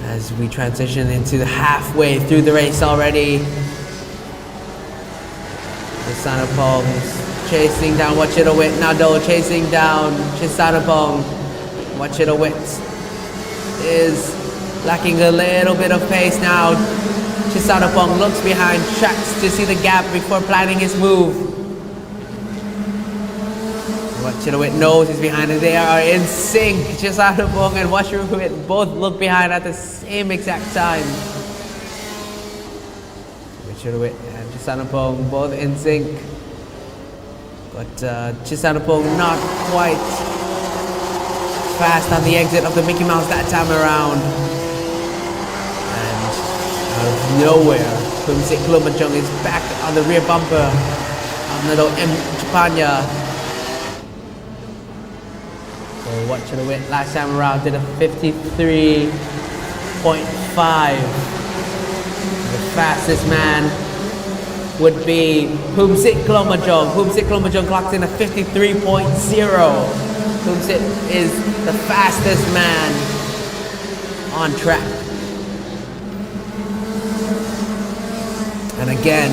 S2: As we transition into the halfway through the race already. Chisanapong chasing down Wachitawit. Nado chasing down Chisanapong. Wachitawit is lacking a little bit of pace now. Chisanapong looks behind, checks to see the gap before planning his move. Wachirowit knows he's behind and they are in sync. Chisanapong and Wachirowit both look behind at the same exact time. Wachirowit and Chisanapong both in sync. But Chisanapong not quite fast on the exit of the Mickey Mouse that time around. And out of nowhere, Pumsik Klumachong is back on the rear bumper of Nado M. Japanya. So what should have went last time around did a 53.5. The fastest man would be Pumsik Klumachong. Pumsik Klumachong clocks in a 53.0. Pumsik is the fastest man on track. And again,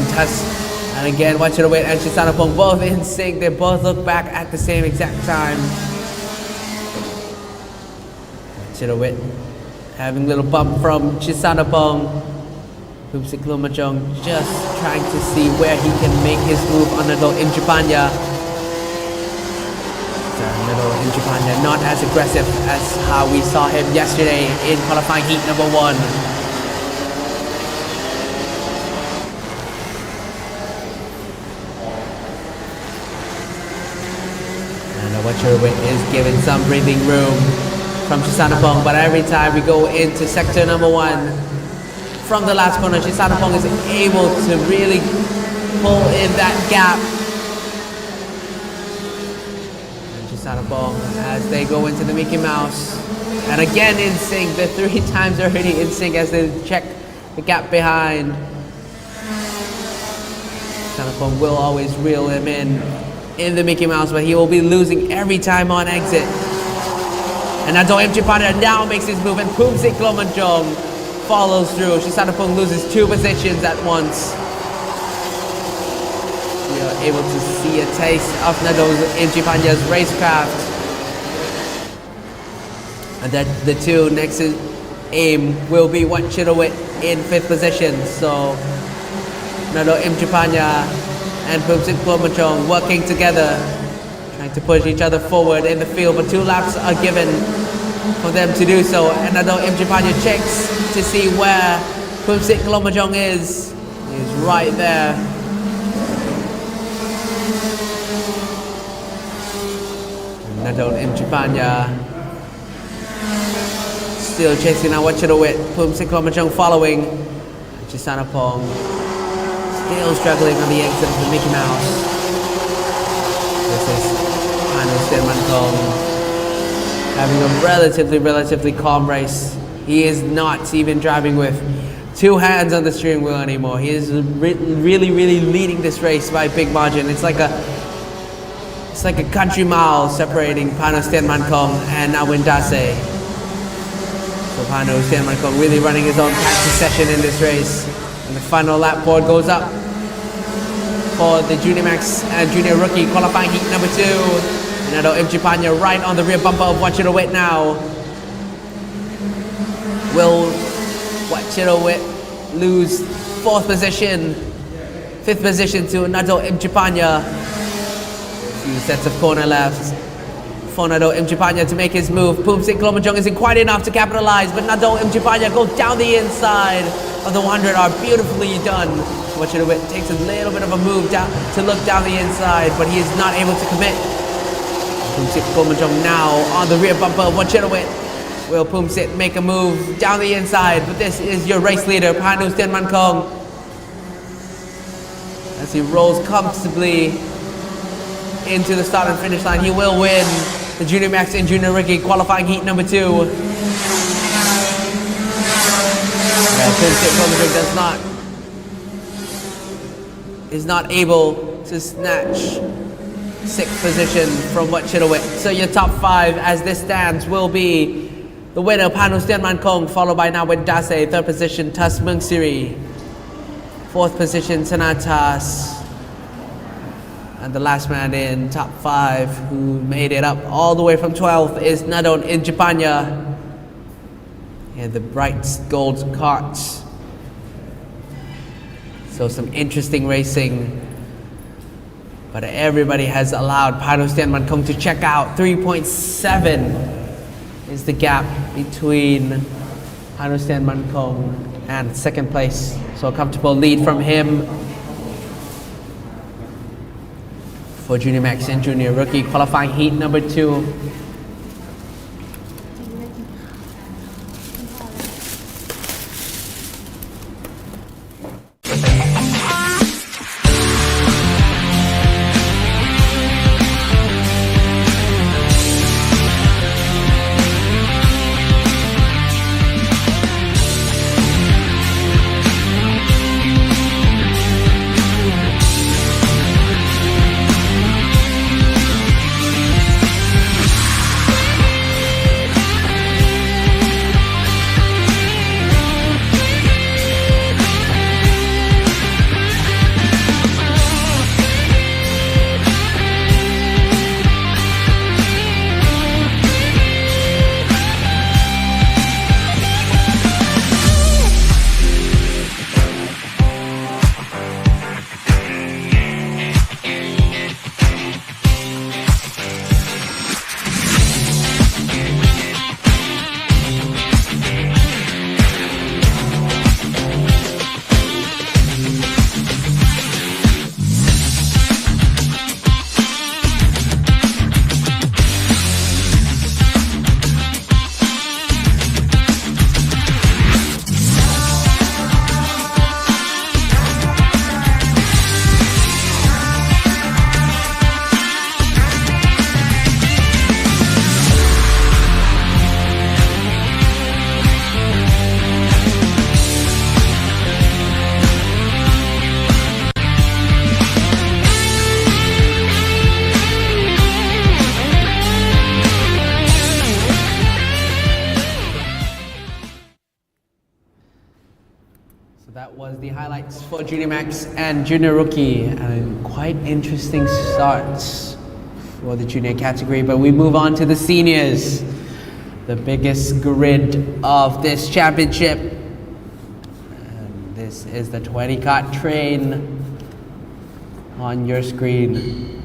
S2: Wachirowit and Chisanapong both in sync. They both look back at the same exact time. Wachirowit having a little bump from Chisanapong. Pumsik Klumachong just trying to see where he can make his move on the low in Japanya. Middle in Japan, not as aggressive as how we saw him yesterday in qualifying heat number 1. And Wachirowit is given some breathing room from Chisanapong, but every time we go into sector number 1 from the last corner, Chisanapong is able to really pull in that gap. Chisanapong as they go into the Mickey Mouse, and again in sync. They're 3 times already in sync as they check the gap behind. Chisanapong will always reel him in the Mickey Mouse, but he will be losing every time on exit. And Nado M. Japanya now makes his move, and Pumsik Klumachong follows through. Chisanapong loses 2 positions at once. We are able to see a taste of Nado M. Japanya's racecraft. And that the 2 next to aim will be Wachirowit in 5th position. So Nado M. Japanya and Pumsik Klumachong working together, trying to push each other forward in the field, but 2 laps are given for them to do so. And Nado M. Japanya checks to see where Pumsik Klumachong is. He's right there. Nado M. Japanya still chasing out Wachirowit. Pumsik Klumachong following. Chisanapong still struggling on the exit of the Mickey Mouse. This is Mankong having a relatively calm race. He is not even driving with 2 hands on the steering wheel anymore. He is really leading this race by a big margin. It's like a country mile separating Pano Stenmankong and Nawin Dase. So Pano Stenmankong really running his own practice session in this race. And the final lap board goes up for the Junior Max and Junior Rookie qualifying heat number 2. Nado M. Japanya right on the rear bumper of Wachirowit now. Will Wachirowit lose 4th position, 5th position to Nado M. Japanya? Few sets of corner left for Nado M. Japanya to make his move. Pumsik Klumachong isn't quite enough to capitalize, but Nado M. Japanya goes down the inside of the 100 are beautifully done. Wachirowit takes a little bit of a move down to look down the inside, but he is not able to commit. Pumsik Klumachong now on the rear bumper of Wachirowit. Will Pumsik make a move down the inside? But this is your race leader, Pano Stenmankong, as he rolls comfortably into the start and finish line. He will win the Junior Max and Junior Rookie qualifying heat number 2. Pumsik Klumachong is not able to snatch 6th position from Wachirowit. So your top 5 as this stands will be the winner, Pano Stenmankong, followed by Nawin Dase. 3rd position, Tas Mungsiri. 4th position, Sanatas. And the last man in top 5 who made it up all the way from 12th is Nado M. Japanya. and the bright gold carts. So some interesting racing. But everybody has allowed Panostian Mankong to check out. 3.7 is the gap between Panostian Mankong and second place. So a comfortable lead from him for Junior Max and Junior Rookie. Qualifying heat number 2. That was the highlights for Junior Max and Junior Rookie, and quite interesting starts for the junior category. But we move on to the seniors, the biggest grid of this championship. And this is the 20-cart train on your screen.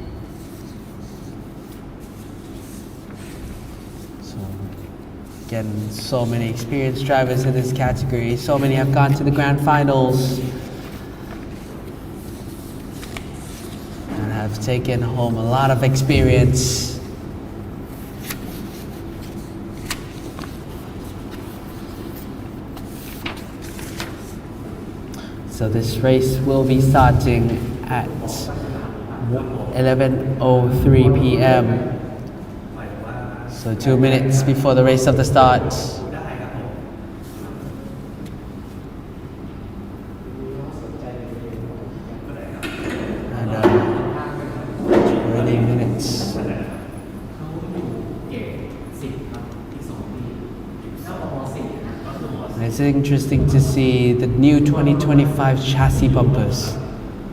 S2: Again, so many experienced drivers in this category. So many have gone to the grand finals and have taken home a lot of experience. So this race will be starting at 11:03 p.m. So 2 minutes before the race of the start. And 20 minutes. And it's interesting to see the new 2025 chassis bumpers,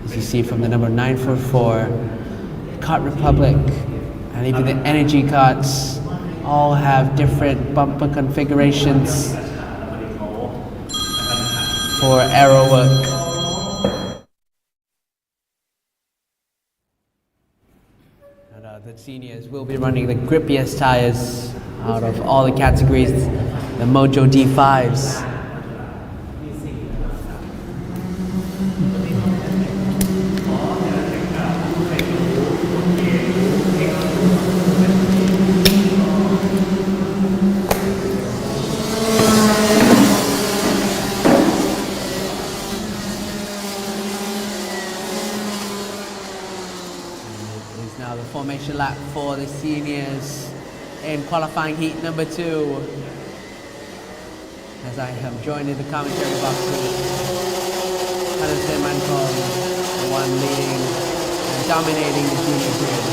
S2: as you see from the number 944, Kart Republic, and even the energy carts all have different bumper configurations for aero work. And, the seniors will be running the grippiest tires out of all the categories, the Mojo D5s. Formation lap for the seniors in qualifying heat number 2. As I have joined in the commentary box with Panostian Mankong, the one leading and dominating the junior grid.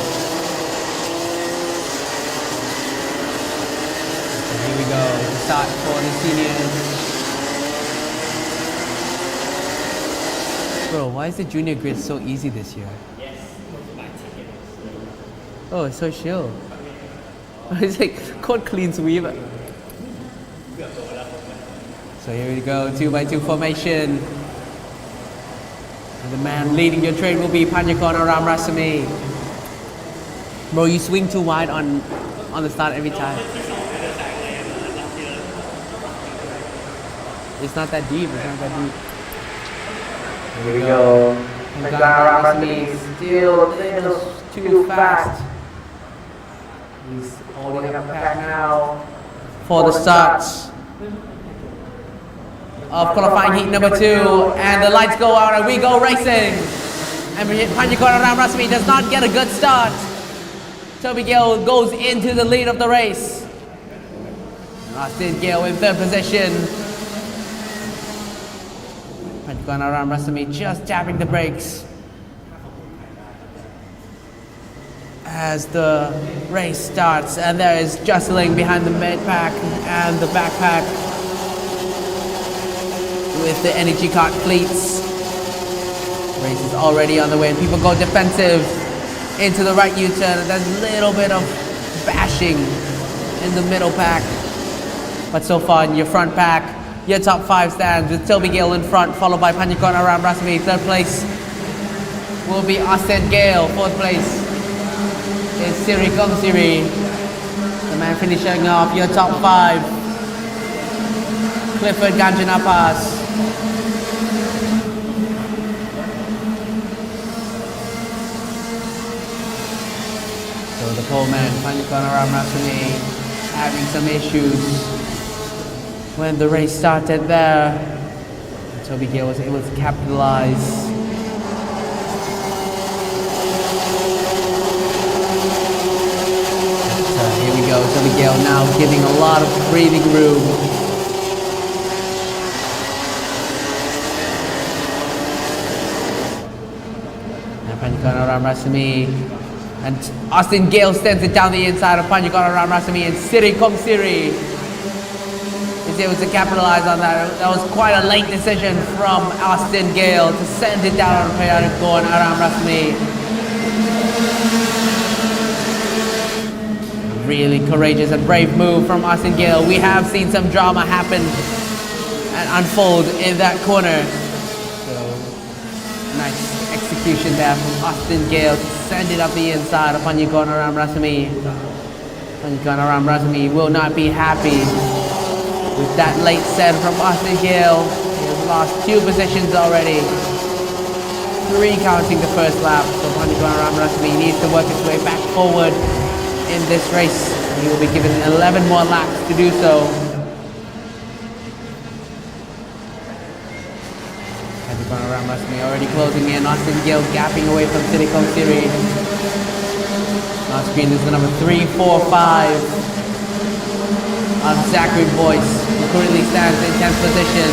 S2: So here we go, the start for the seniors. Bro, why is the junior grid so easy this year? Oh, it's so chill. It's like code clean sweep. So here we go, 2x2 formation. And the man leading your train will be Panyakon Aram Rasami. Bro, you swing too wide on the start every time. It's not that deep, it's not that deep.
S3: Here we go.
S2: Panyakon Aram Rasami still a little too fast. He's holding up the pack now for the start of qualifying heat number 2, and the lights go out and we go racing. And Panyakon Aram Rasami does not get a good start. Toby Gale goes into the lead of the race. Austin Gale in 3rd position. Panyakon Aram Rasami just tapping the brakes as the race starts, and there is jostling behind the mid pack and the backpack with the energy cart fleets. Race is already on the way and people go defensive into the right U-turn. There's a little bit of bashing in the middle pack, but so far in your front pack, your top 5 stands with Toby Gale in front, followed by Panyakon Aram Rasami. 3rd place will be Austin Gale. 4th place is Siri Komsiri, the man finishing off your top 5. Clifford Ganjanapas. So the pole man, Panyakon Aram Rasami, having some issues when the race started there. Toby Gale was able to capitalize. So here we go, Toby Gale now giving a lot of breathing room. And Panyakon Aram Rasami and Austin Gale sends it down the inside of Panyakon Aram Rasami, and Siri Komsiri is able to capitalize on that. That was quite a late decision from Austin Gale to send it down on Panyakon Aram Rasami. Really courageous and brave move from Austin Gale. We have seen some drama happen and unfold in that corner. So nice execution there from Austin Gale to send it up the inside of Panyakon Aram Rasami. Panyakon Aram Rasami will not be happy with that late send from Austin Gale. He has lost 2 positions already. 3 counting the first lap. So Panyakon Aram Rasami needs to work his way back forward in this race. He will be given 11 more laps to do so. Panyakon Aram Rasami already closing in. Austin Gale gapping away from Siri Komsiri. On screen is the number 3, 4, 5 of Zachary Boyce, who currently stands in 10th position.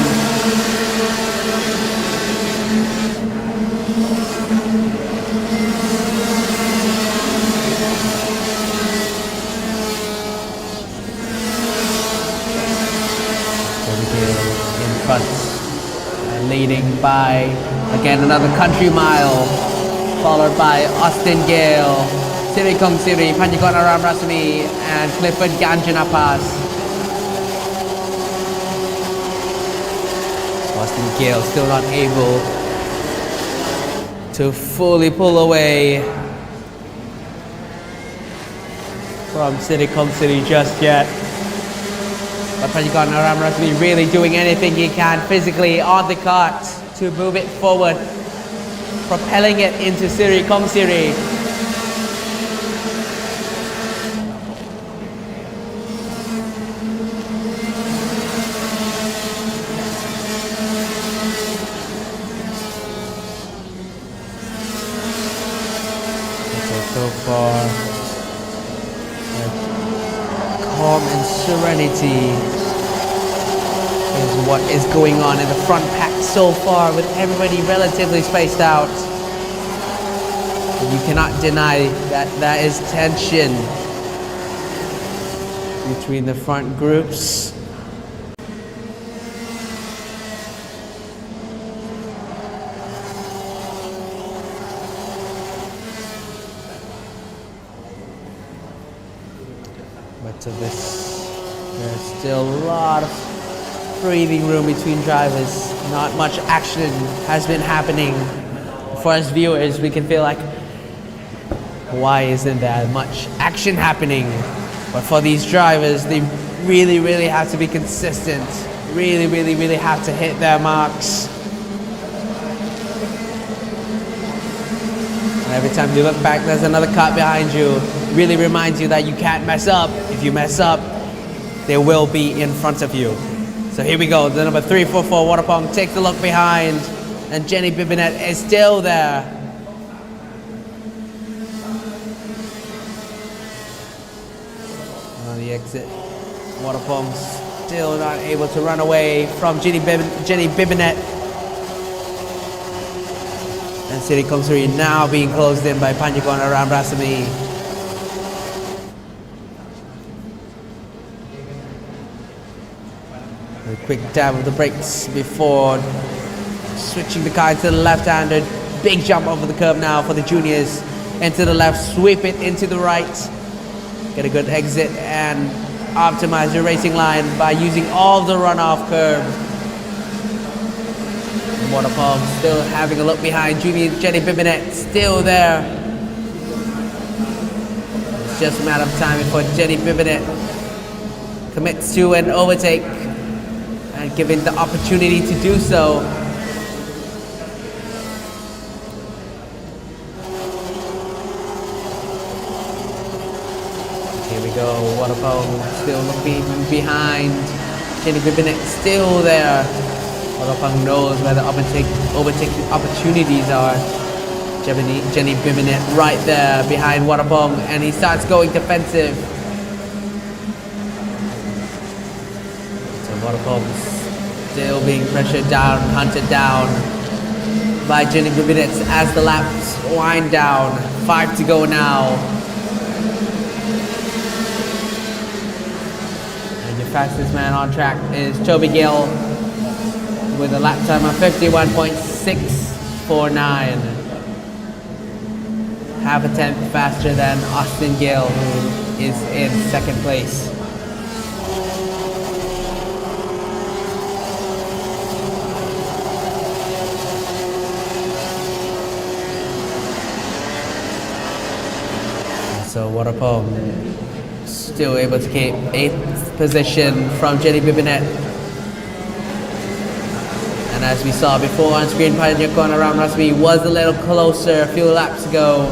S2: In front, and leading by again another country mile, followed by Austin Gale, Siri Komsiri, Panyakon Aram Rasami, and Clifford Ganjanapas. Austin Gale still not able to fully pull away from Siri Komsiri just yet. But Panyakon Aram Rasami really doing anything he can physically on the cart to move it forward, propelling it into Siri Komsiri. So far, calm and serenity is what is going on in the front pack so far, with everybody relatively spaced out. You cannot deny that there is tension between the front groups. But to this, there's still a lot of breathing room between drivers. Not much action has been happening. For us viewers, we can feel like, why isn't there much action happening? But for these drivers, they really have to be consistent. Really have to hit their marks. And every time you look back, there's another car behind you. Really reminds you that you can't mess up. If you mess up, they will be in front of you. So here we go. The number 344 Waterpong takes a look behind, and Jenny Bibinet is still there. On the exit, Waterpong still not able to run away from Jenny Bibinet. And City Commissary now being closed in by Panyagon around Rasami. A quick dab of the brakes before switching the car to the left-handed. Big jump over the curb now for the juniors. Into the left, sweep it into the right. Get a good exit and optimize your racing line by using all the runoff curb. Waterpong still having a look behind. Jenny Bibinet still there. It's just a matter of time before Jenny Bibinet commits to an overtake and given the opportunity to do so. Here we go. Waterpong still looking behind. Jenny Bibinet still there. Waterpong knows where the overtake opportunities are. Jenny Bibinet right there behind Waterpong, and he starts going defensive. So Waterpong still being pressured down, hunted down by Jenny Bibinet as the laps wind down. 5 to go now. And your fastest man on track is Toby Gill with a lap time of 51.649. Half a tenth faster than Austin Gill, who is in second place. So Waterpong still able to keep 8th position from Jenny Bibinet. And as we saw before on screen, Panyagon around Rasmi was a little closer a few laps ago.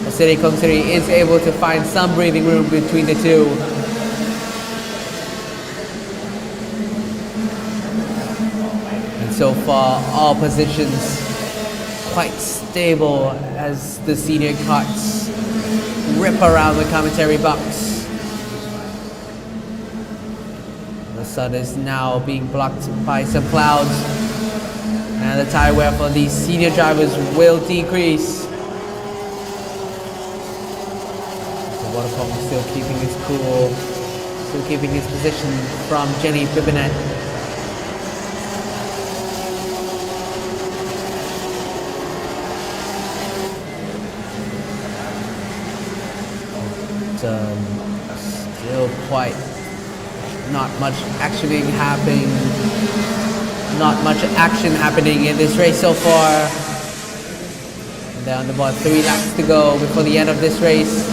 S2: The City Commissary is able to find some breathing room between the two. And so far, all positions quite stable as the senior carts rip around the commentary box. The sun is now being blocked by some clouds, and the tire wear for these senior drivers will decrease. So Waterpong still keeping his cool, still keeping his position from Jenny Bibinet. Still quite not much action happening in this race so far. And down to about 3 laps to go before the end of this race.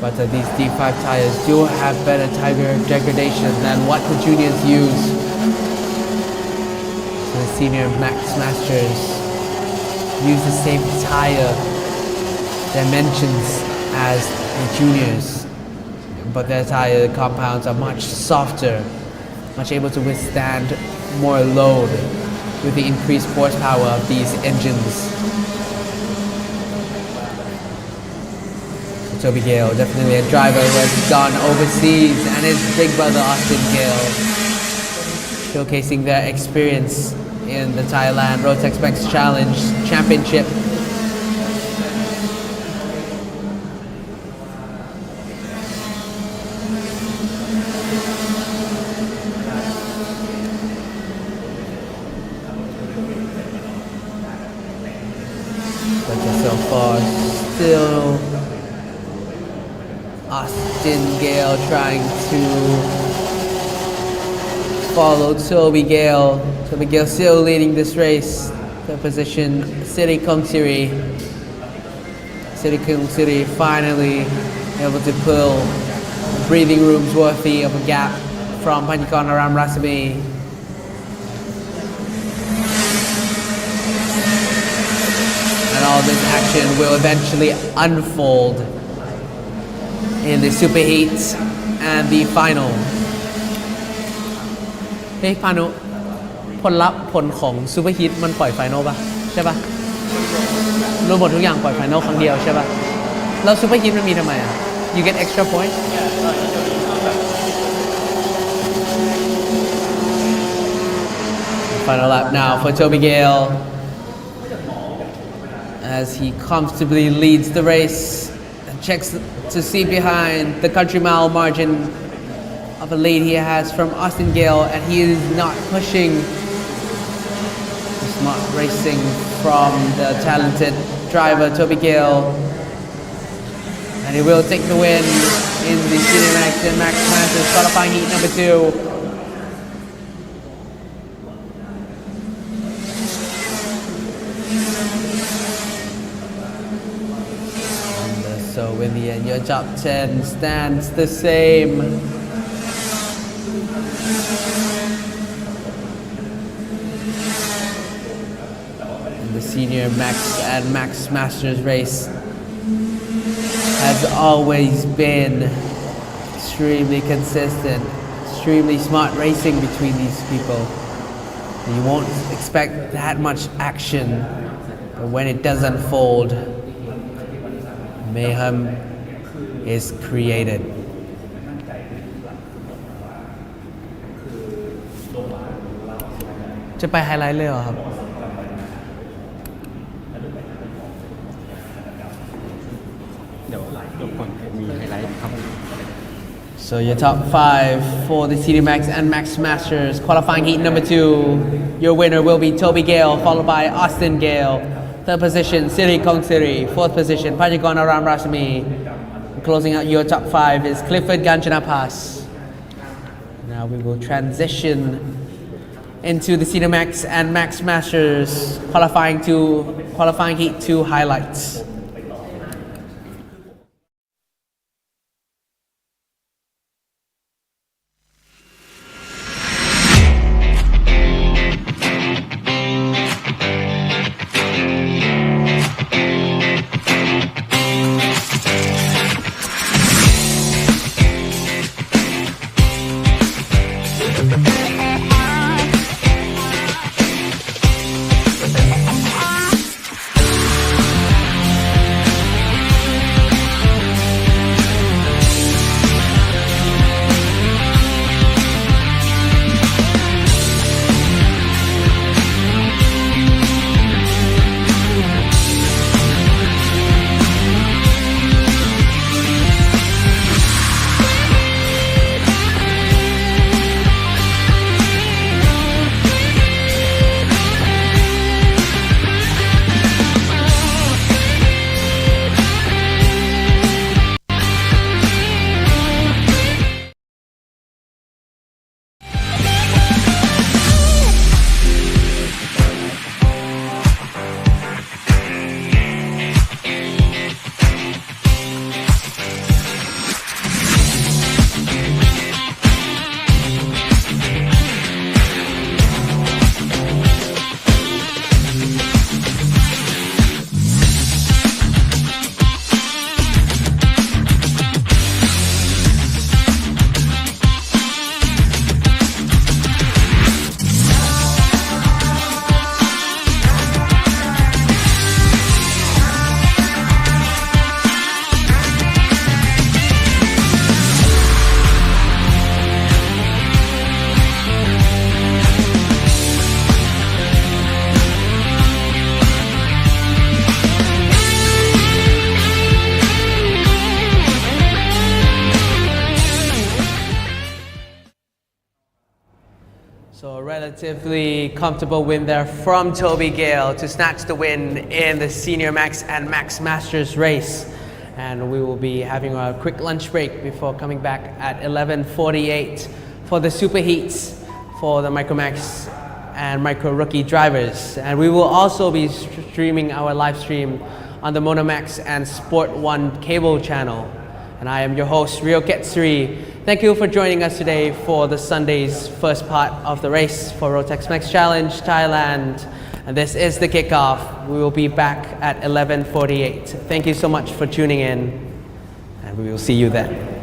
S2: But these D5 tires do have better tire degradation than what the juniors use. So the senior Max Masters use the same tire dimensions as the juniors, but their tire compounds are much softer, much able to withstand more load with the increased horsepower of these engines. Toby Gale, definitely a driver who has gone overseas, and his big brother Austin Gale, showcasing their experience in the Thailand Rotax Max Challenge Championship. Austin Gale trying to follow Toby Gale. Toby Gale still leading this race. Third position, City Kong Siri. City Kong Siri finally able to pull breathing rooms worthy of a gap from Panjikon Aram Rasami. And all this action will eventually unfold in the super heats and the final. เฮ้ยพานุผลของซูเปอร์ฮีทมันปล่อยไฟนอลป่ะใช่ป่ะรวมหมดทุกอย่างปล่อยไฟนอลครั้งเดียวใช่ป่ะแล้วซูเปอร์ฮีทมันมีทำไมอ่ะ you get extra point final lap now for Toby Gale as he comfortably leads the race and checks to see behind the country mile margin of a lead he has from Austin Gale, and he is not pushing the smart racing from the talented driver Toby Gale, and he will take the win in the Senior Max and Max Masters qualifying heat number 2. So in the end, your top 10 stands the same. In the Senior Max and Max Masters race has always been extremely consistent, extremely smart racing between these people. You won't expect that much action, but when it does unfold, mayhem is created. จะไปไฮไลท์เลยเหรอครับ
S4: เดี๋ยวก่อนมีไฮไลท์ครับ
S2: So your top 5 for the CD Max and Max Masters qualifying heat number 2. Your winner will be Toby Gale, followed by Austin Gale. Third position, Siri Kong Siri. Fourth position, Panjikon Aram Rasami. Closing out your top 5 is Clifford Ganjanapas. Now we will transition into the Senior Max and Max Masters qualifying heat 2 highlights. So a relatively comfortable win there from Toby Gale to snatch the win in the Senior Max and Max Masters race. and we will be having a quick lunch break before coming back at 11:48 for the super heats for the Micromax and Micro Rookie drivers. And we will also be streaming our live stream on the Monomax and Sport One cable channel. And I am your host, Rio Ketsuri. Thank you for joining us today for the Sunday's first part of the race for Rotax Max Challenge Thailand. And this is the kickoff. We will be back at 11:48. Thank you so much for tuning in, and we will see you then.